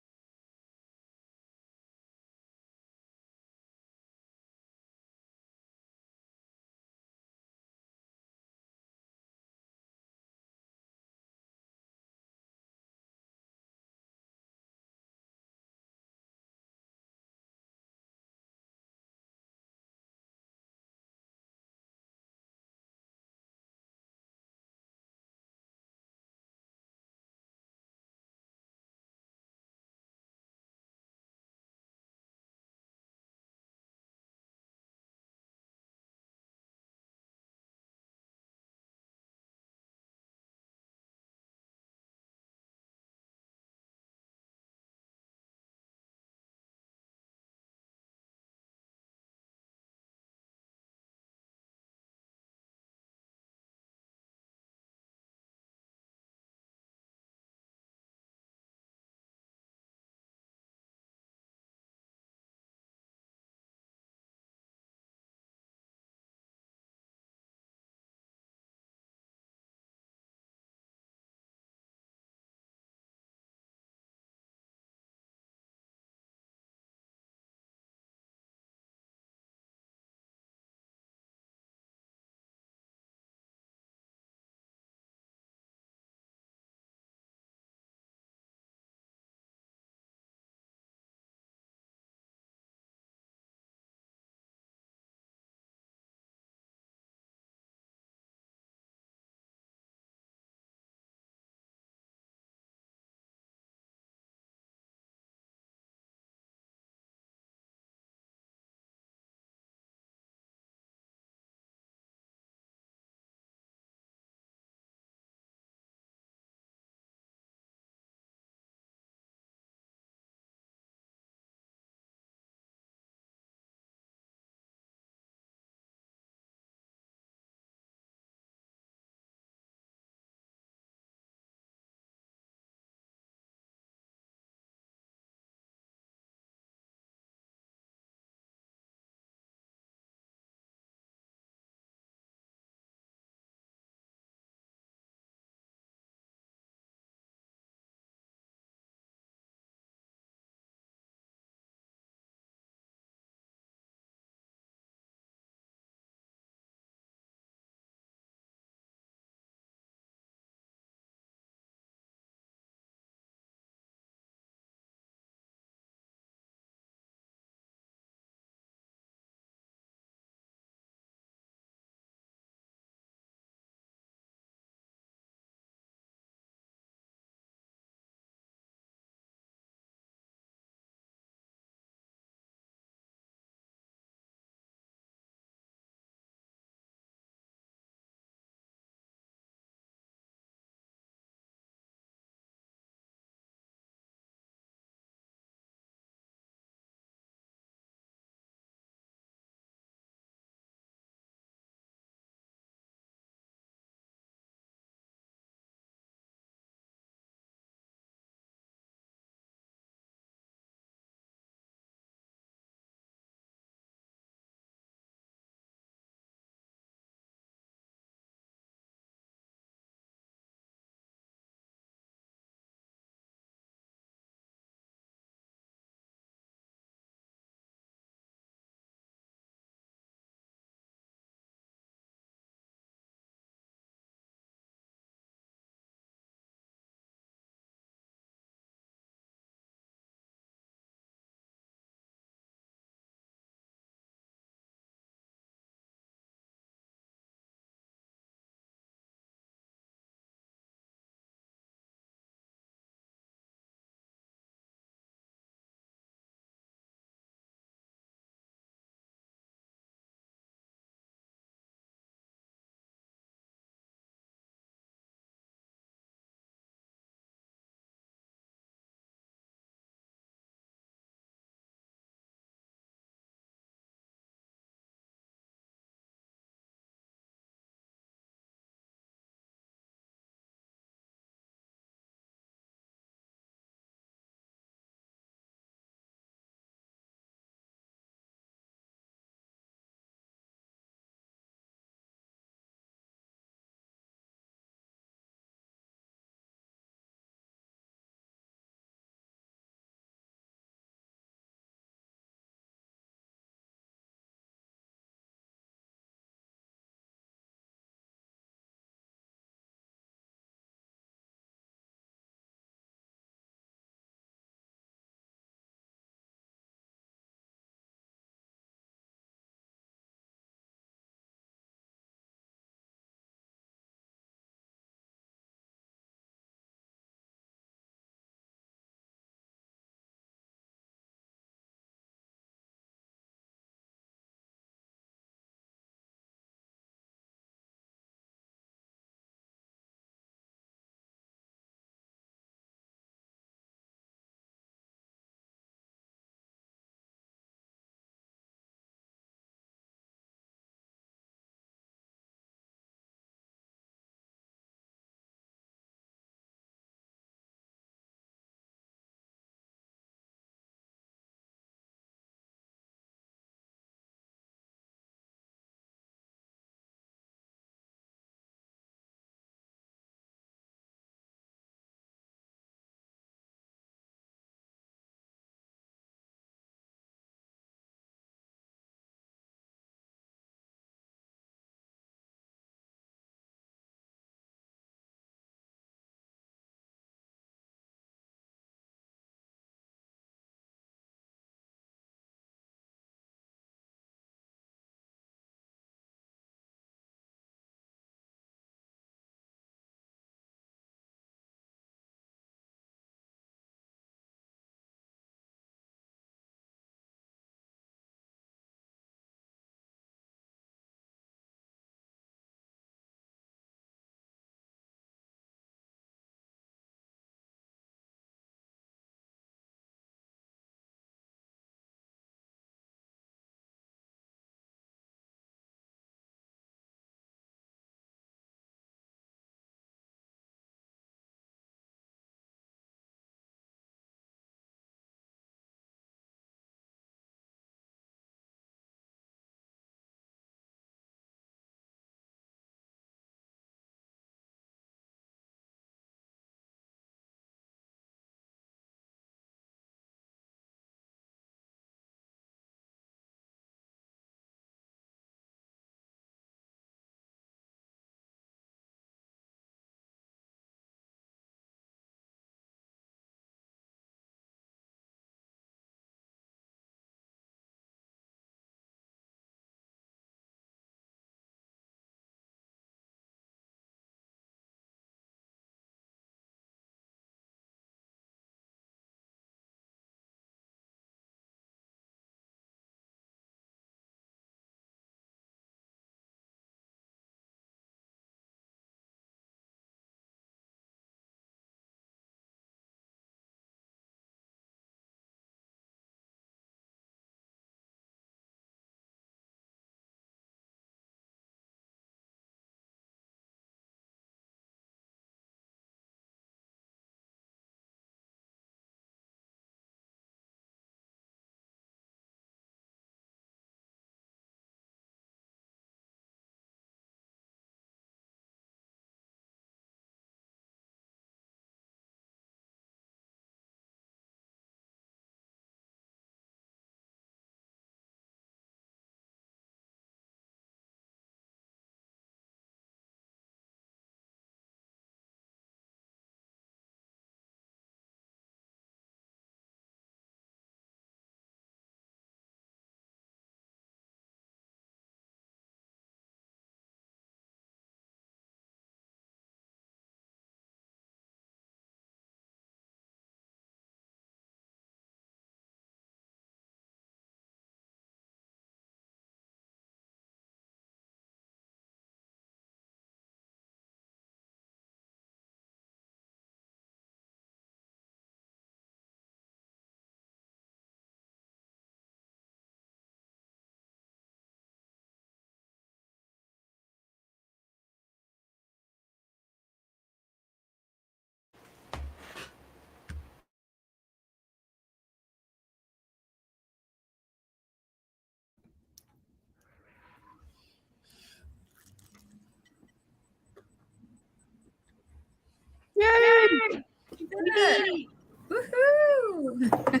it. We did it. Woohoo!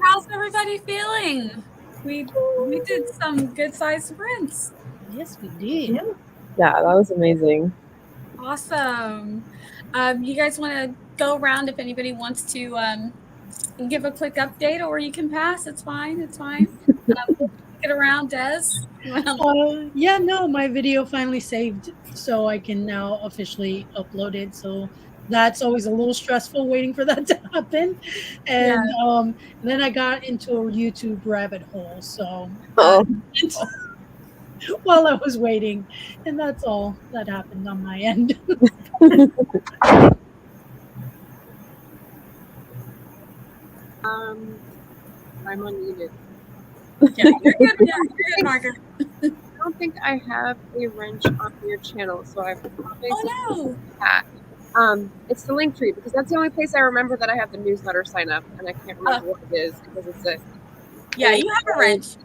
How's everybody feeling? We did some good sized sprints. Yes, we did. Yeah, that was amazing. Awesome. You guys want to go around if anybody wants to give a quick update, or you can pass. It's fine. It's fine. Get around, Des. Yeah, no, my video finally saved, so I can now officially upload it. So that's always a little stressful waiting for that to happen. And then I got into a YouTube rabbit hole. So while I was waiting, and that's all that happened on my end. I'm unmuted. Yeah, you're good, Margaret. I don't think I have a wrench on your channel, so I've that. It's the link tree, because that's the only place I remember that I have the newsletter sign up, and I can't remember what it is because it's a. Yeah, you have a wrench.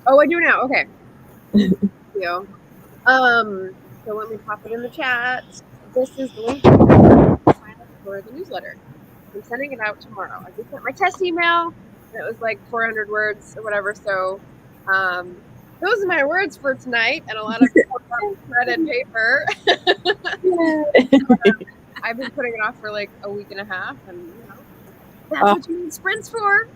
Oh, I do now. Okay. Thank you. So let me pop it in the chat. This is the link sign up for the newsletter. I'm sending it out tomorrow. I just sent my test email. And it was like 400 words or whatever. So those are my words for tonight, and a lot of shredded paper. I've been putting it off for like a week and a half, and that's what you need sprints for.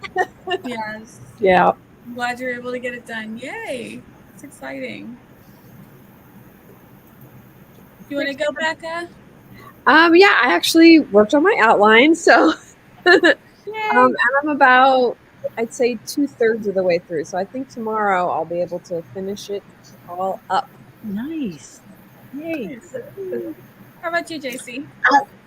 Yes. Yeah. I'm glad you're able to get it done. Yay. It's exciting. You want to go, Becca? Yeah, I actually worked on my outline, so and I'm about, I'd say 2/3 of the way through. So I think tomorrow I'll be able to finish it all up. Nice. Yay. How about you, JC?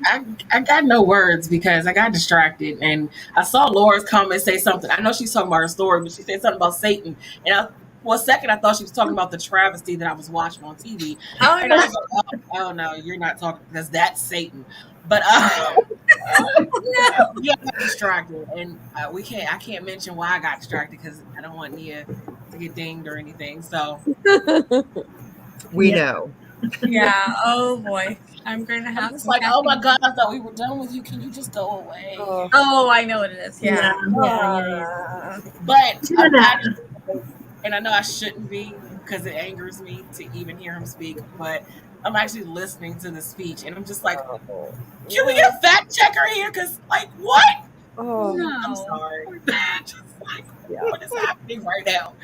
I got no words because I got distracted, and I saw Laura's comment say something. I know she's talking about her story, but she said something about Satan, and for a second I thought she was talking about the travesty that I was watching on TV. Oh, and I was like, oh no, you're not talking, because that's Satan. But no. Yeah, I got distracted, and I can't mention why I got distracted because I don't want Nia to get dinged or anything. So we know. Yeah. Oh boy. I'm going to have it's like, oh my God, I thought we were done with you. Can you just go away? Oh, I know what it is. Yeah. But and I know I shouldn't be, because it angers me to even hear him speak, but I'm actually listening to the speech, and I'm just like, can we get a fact checker here? Because, like, what? Oh, no. I'm sorry. Just like, what is happening right now?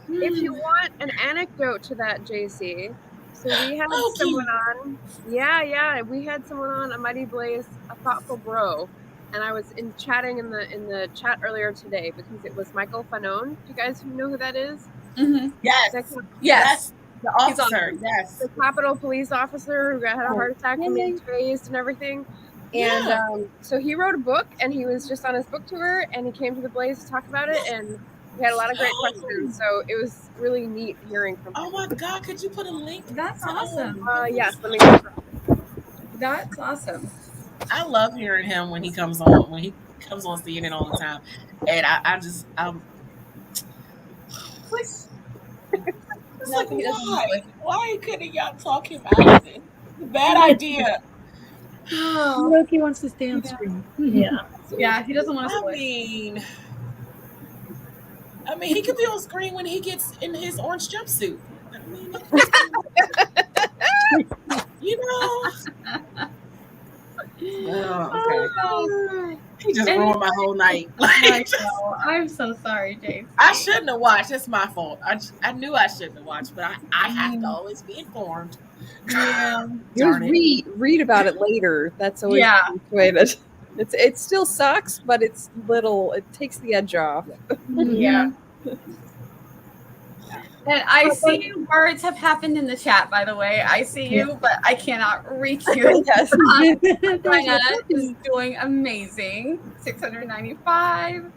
If you want an anecdote to that, JC, so we had someone on. Yeah, we had someone on, a Mighty Blaze, a thoughtful bro, and I was chatting in the chat earlier today because it was Michael Fanone. Do you guys know who that is? Mm-hmm. Yes. The officer, yes. The Capitol Police officer who had a heart attack and was raised and everything. And so he wrote a book, and he was just on his book tour, and he came to the Blaze to talk about it, and we had a lot of great questions. So it was really neat hearing from him. Oh my God, could you put a link? That's awesome. Yes, let me go. That's awesome. I love hearing him when he comes on CNN all the time. And it's like, why couldn't y'all talk him out of it? Bad idea. Look, he wants to stay on screen. Yeah, he doesn't want to I mean, he could be on screen when he gets in his orange jumpsuit. I mean, you know. Oh, okay. He just ruined my whole night. I'm so sorry, James. I shouldn't have watched. It's my fault. I knew I shouldn't have watched, but I have to always be informed. Yeah. Read about it later. That's always the way that it still sucks, but it's little. It takes the edge off. Yeah. And I see you. Words have happened in the chat, by the way. I see you, but I cannot reach you. Yes. Gwynna is doing amazing. 695.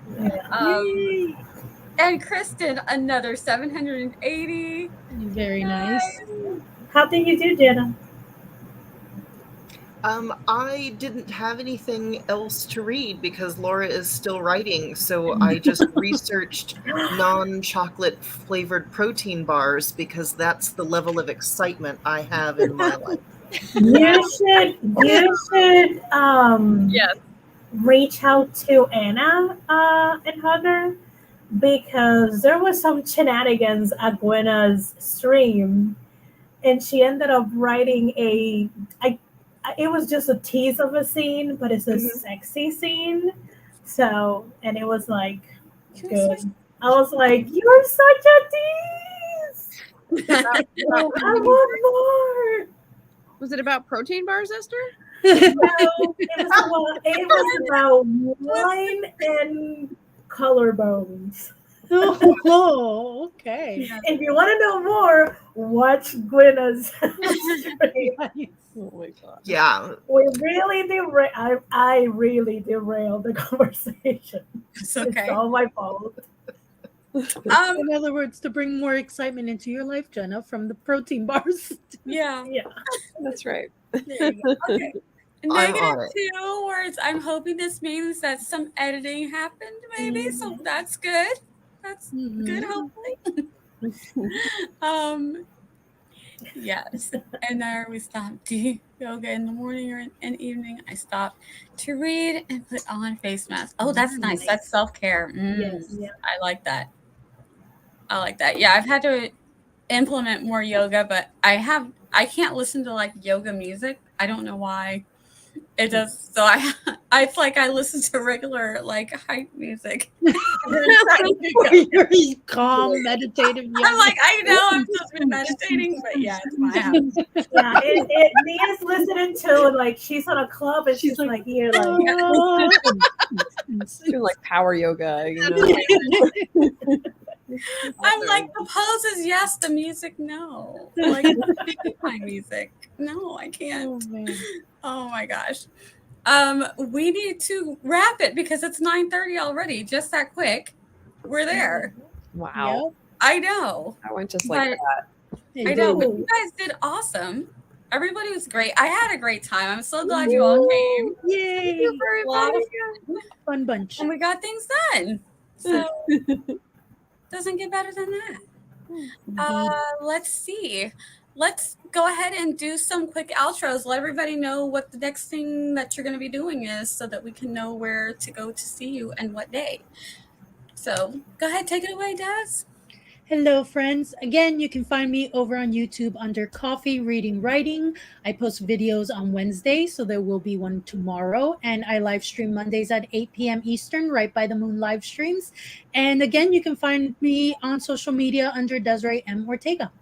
And Kristen, another 780. Very nice. How did you do, Jena? I didn't have anything else to read because Laura is still writing, so I just researched non-chocolate flavored protein bars because that's the level of excitement I have in my life. You should Yes. reach out to Anna and hug her, because there was some shenanigans at Gwynna's stream, and she ended up writing it was just a tease of a scene, but it's a sexy scene. So, and it was like good. I was like, "You're such a tease! I want more." Was it about protein bars, Esther? No, it was about wine and collarbones. Oh, okay. If you want to know more, watch Gwynna's stream. Oh my god. Yeah. We really I really derailed the conversation. It's okay. It's all my fault. In other words, to bring more excitement into your life, Jena, from the protein bars. Yeah. That's right. There you go. Okay. I'm on Negative it. 2 words. I'm hoping this means that some editing happened, maybe. So that's good. That's good, hopefully. Yes. And there we stopped to yoga in the morning or in evening. I stopped to read and put on face mask. Oh, that's nice. That's self-care. Yes. Yeah. I like that. Yeah, I've had to implement more yoga, but I can't listen to like yoga music. I don't know why. It does. So it's like I listen to regular like hype music. You're calm, meditative. I'm like, I know I'm supposed to be meditating, but yeah, it's my house. Yeah, Nia's listening to like she's on a club and she's like here like Doing like power yoga, you know. I'm like the poses, yes, the music, no. Like my music, no, I can't. Oh my gosh. We need to wrap it because it's 9:30 already. Just that quick, we're there. Wow. Yep. I know. I went just like that. I know, but you guys did awesome. Everybody was great. I had a great time. I'm so glad you all came. Yay! Thank you for inviting me. Fun bunch. And we got things done. So doesn't get better than that. Let's see. Let's go ahead and do some quick outros. Let everybody know what the next thing that you're going to be doing is so that we can know where to go to see you and what day. So go ahead, take it away, Des. Hello, friends. Again, you can find me over on YouTube under Coffee Reading Writing. I post videos on Wednesday, so there will be one tomorrow. And I live stream Mondays at 8 p.m. Eastern, right by the Moon live streams. And again, you can find me on social media under Desiree M. Ortega.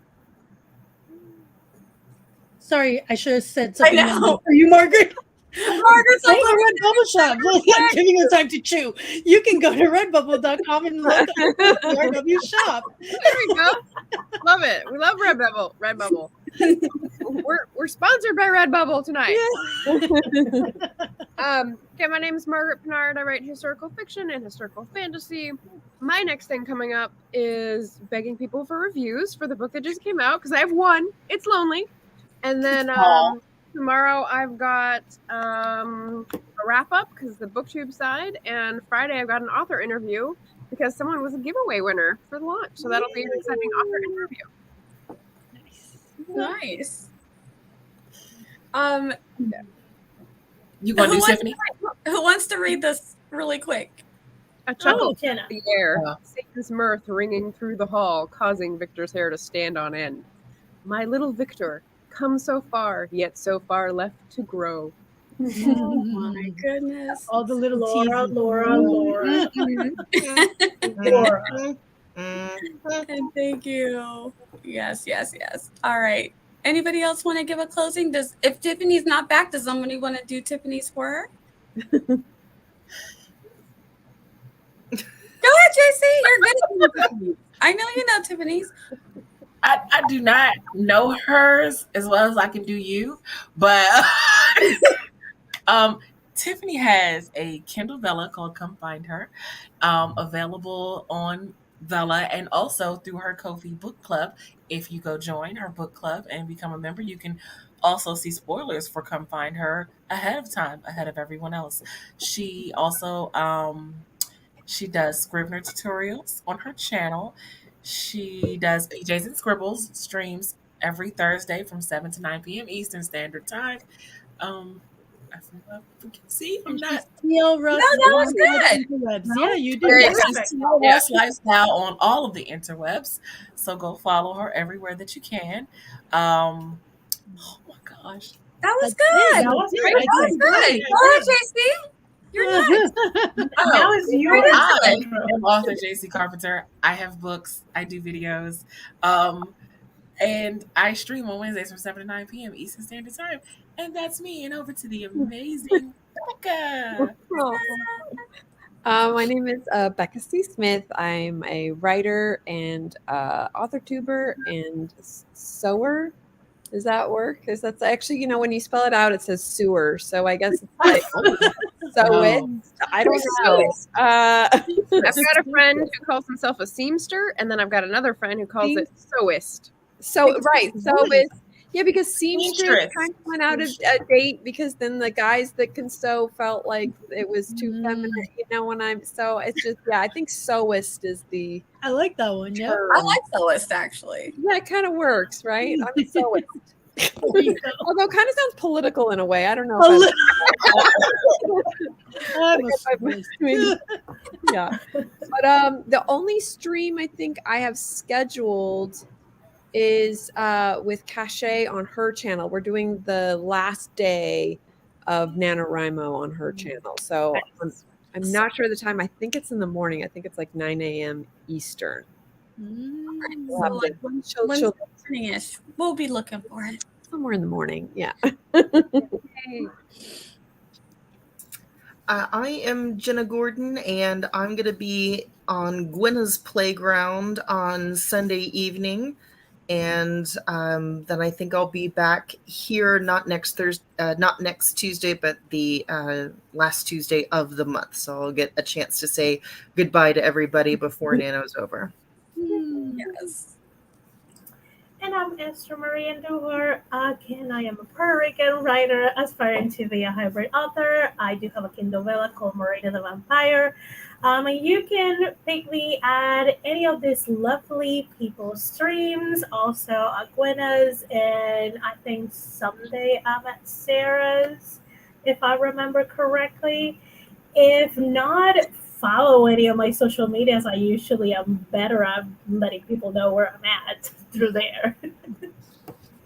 Sorry, I should have said something. I know. For you, Margaret. Margaret's like, Red Bubble Shop. I'm giving you time to chew. You can go to redbubble.com and look up the RW shop. There we go. Love it. We love Redbubble. Redbubble. We're sponsored by Redbubble tonight. Okay, my name is Margaret Pinard. I write historical fiction and historical fantasy. My next thing coming up is begging people for reviews for the book that just came out because I have one. It's lonely. And then tomorrow I've got a wrap up because the booktube side, and Friday I've got an author interview because someone was a giveaway winner for the launch. So that'll be an exciting author interview. Nice. You gonna do Tiffany? Who wants to read this really quick? A chuckle Jena. in the air, Satan's mirth ringing through the hall, causing Victor's hair to stand on end. My little Victor, come so far, yet so far left to grow. Oh my goodness. All the little Laura, teasers. Laura. And thank you. Yes. All right. Anybody else want to give a closing? If Tiffany's not back, does somebody want to do Tiffany's for her? Go ahead, JC. You're good at Tiffany's. I know you know Tiffany's. I do not know hers as well as I can do you, but Tiffany has a Kindle Vella called Come Find Her, available on Vella and also through her Ko-fi book club. If you go join her book club and become a member, you can also see spoilers for Come Find Her ahead of time, ahead of everyone else. She also she does Scrivener tutorials on her channel. She does PJs and Scribbles streams every Thursday from 7 to 9 p.m. Eastern Standard Time. I forgot. See, I'm not. TL Russ. No, that was good. Interwebs. Yeah, you did. Great. Perfect. She's TL Russ Lifestyle on all of the interwebs. So go follow her everywhere that you can. Oh my gosh. That was That's it. good. That was That's great. it. That was good. Go ahead, JC. You're next. Now it's your I intro. am author JC Carpenter. I have books. I do videos. And I stream on Wednesdays from 7 to 9 p.m. Eastern Standard Time. And that's me. And over to the amazing Becca. My name is Becca C. Smith. I'm a writer and author tuber and sewer. Does that work? Because that's actually, when you spell it out, it says sewer. So I guess it's like I don't know. I've got a friend who calls himself a seamster, and then I've got another friend who calls it sewist. Sewist. Yeah, because seamstress kind of went out of date because then the guys that can sew felt like it was too feminine, when it's just, I think sewist is the I like that one. Yeah. term. I like the list actually. Yeah, it kind of works, right? I'm a sewist. Although it kind of sounds political in a way. I don't know. Yeah. But the only stream I think I have scheduled is with Cachet on her channel. We're doing the last day of NaNoWriMo on her channel. So I'm not sure the time. I think it's in the morning. I think it's like 9 a.m. Eastern. So like morning-ish. We'll be looking for it. Somewhere in the morning. Yeah. I am Jena Gordon, and I'm going to be on Gwynna's Playground on Sunday evening. And then I think I'll be back here not next Tuesday, but the last Tuesday of the month. So I'll get a chance to say goodbye to everybody before Nano's over. Yes. And I'm Esther Marie Andujar. Again, I am a Puerto Rican writer aspiring to be a hybrid author. I do have a Kindle Vella called Marina the Vampire. And you can pick me at any of these lovely people's streams, also at Gwynna's, and I think someday I'm at Sarah's, if I remember correctly. If not, follow any of my social medias. I usually am better at letting people know where I'm at through there.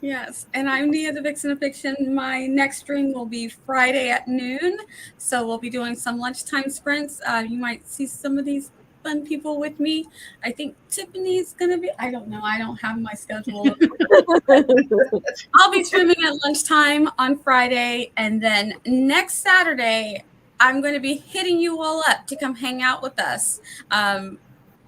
Yes, and I'm Nia the Vixen of Fiction. My next stream will be Friday at noon, so we'll be doing some lunchtime sprints. You might see some of these fun people with me. I think Tiffany's going to be, I don't know, I don't have my schedule. I'll be streaming at lunchtime on Friday, and then next Saturday, I'm going to be hitting you all up to come hang out with us.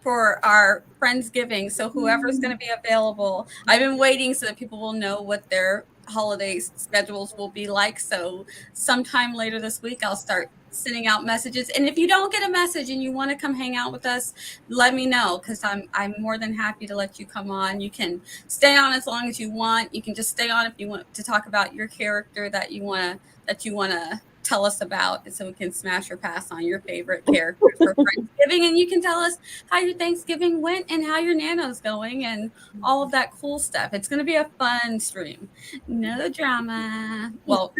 For our Friendsgiving. So whoever's going to be available, I've been waiting so that people will know what their holiday schedules will be like. So sometime later this week, I'll start sending out messages. And if you don't get a message and you want to come hang out with us, let me know, because I'm more than happy to let you come on. You can stay on as long as you want. You can just stay on if you want to talk about your character that you want to tell us about, so we can smash or pass on your favorite characters for Friendsgiving, and you can tell us how your Thanksgiving went and how your Nano's going and all of that cool stuff. It's going to be a fun stream. No drama. Well,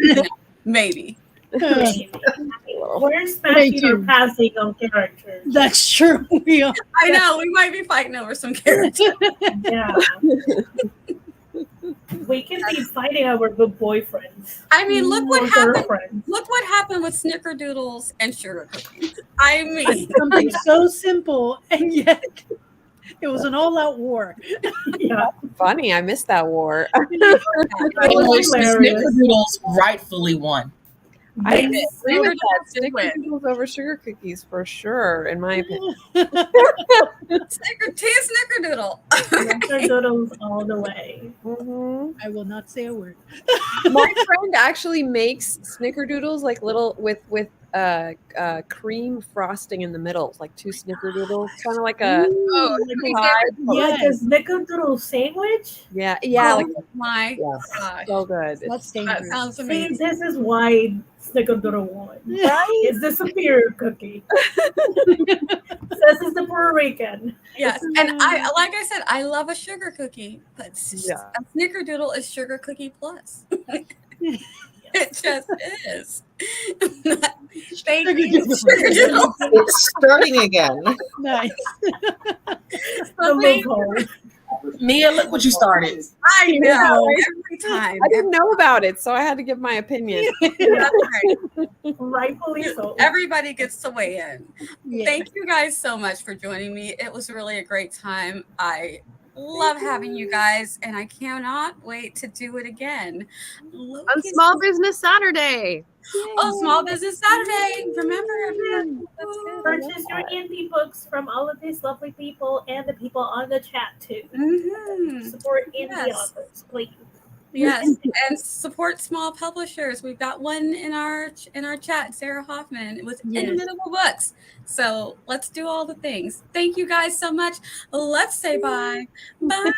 maybe. We're smashing or passing on characters. That's true. We are. I know, we might be fighting over some characters. Yeah. We can be fighting over good boyfriends. I mean, look what Or happened. girlfriends. Look what happened with snickerdoodles and sugar cookies. I mean, Something so simple, and yet it was an all-out war. Yeah. Funny. I missed that war. In which the Snickerdoodles rightfully won. I did. agree with that. Did win. Snickerdoodles over sugar cookies for sure, in my opinion. Snickerdoodle. Snickerdoodles all the way. Mm-hmm. I will not say a word. My friend actually makes snickerdoodles like little with cream frosting in the middle, like 2 snickerdoodles, kind of like a Like a snickerdoodle sandwich? yeah, Oh like my Yeah. gosh. so good. That's That dangerous. sounds See, amazing. this is why snickerdoodle won. Right? It's the superior cookie. This is the Puerto Rican. Yes. And I like I said, I love a sugar cookie, but Yeah. a snickerdoodle is sugar cookie plus. It just is. Thank you. Snickerdoodle. It's starting again. Nice. The So thank loophole. Mia, look what you started. I know every time. I didn't know about it, so I had to give my opinion. That's right. Rightfully so. Everybody gets to weigh in. Yeah. Thank you guys so much for joining me. It was really a great time. I love having you guys, and I cannot wait to do it again. On Small Business Saturday. Oh, Small Business Saturday. Remember, everyone. That's good. Purchase your indie books from all of these lovely people and the people on the chat too. Mhm. Support indie Yes. authors, please. Yes, and support small publishers. We've got one in our chat, Sarah Hoffman, with Inimitable Books. So let's do all the things. Thank you guys so much. Let's say bye. Bye.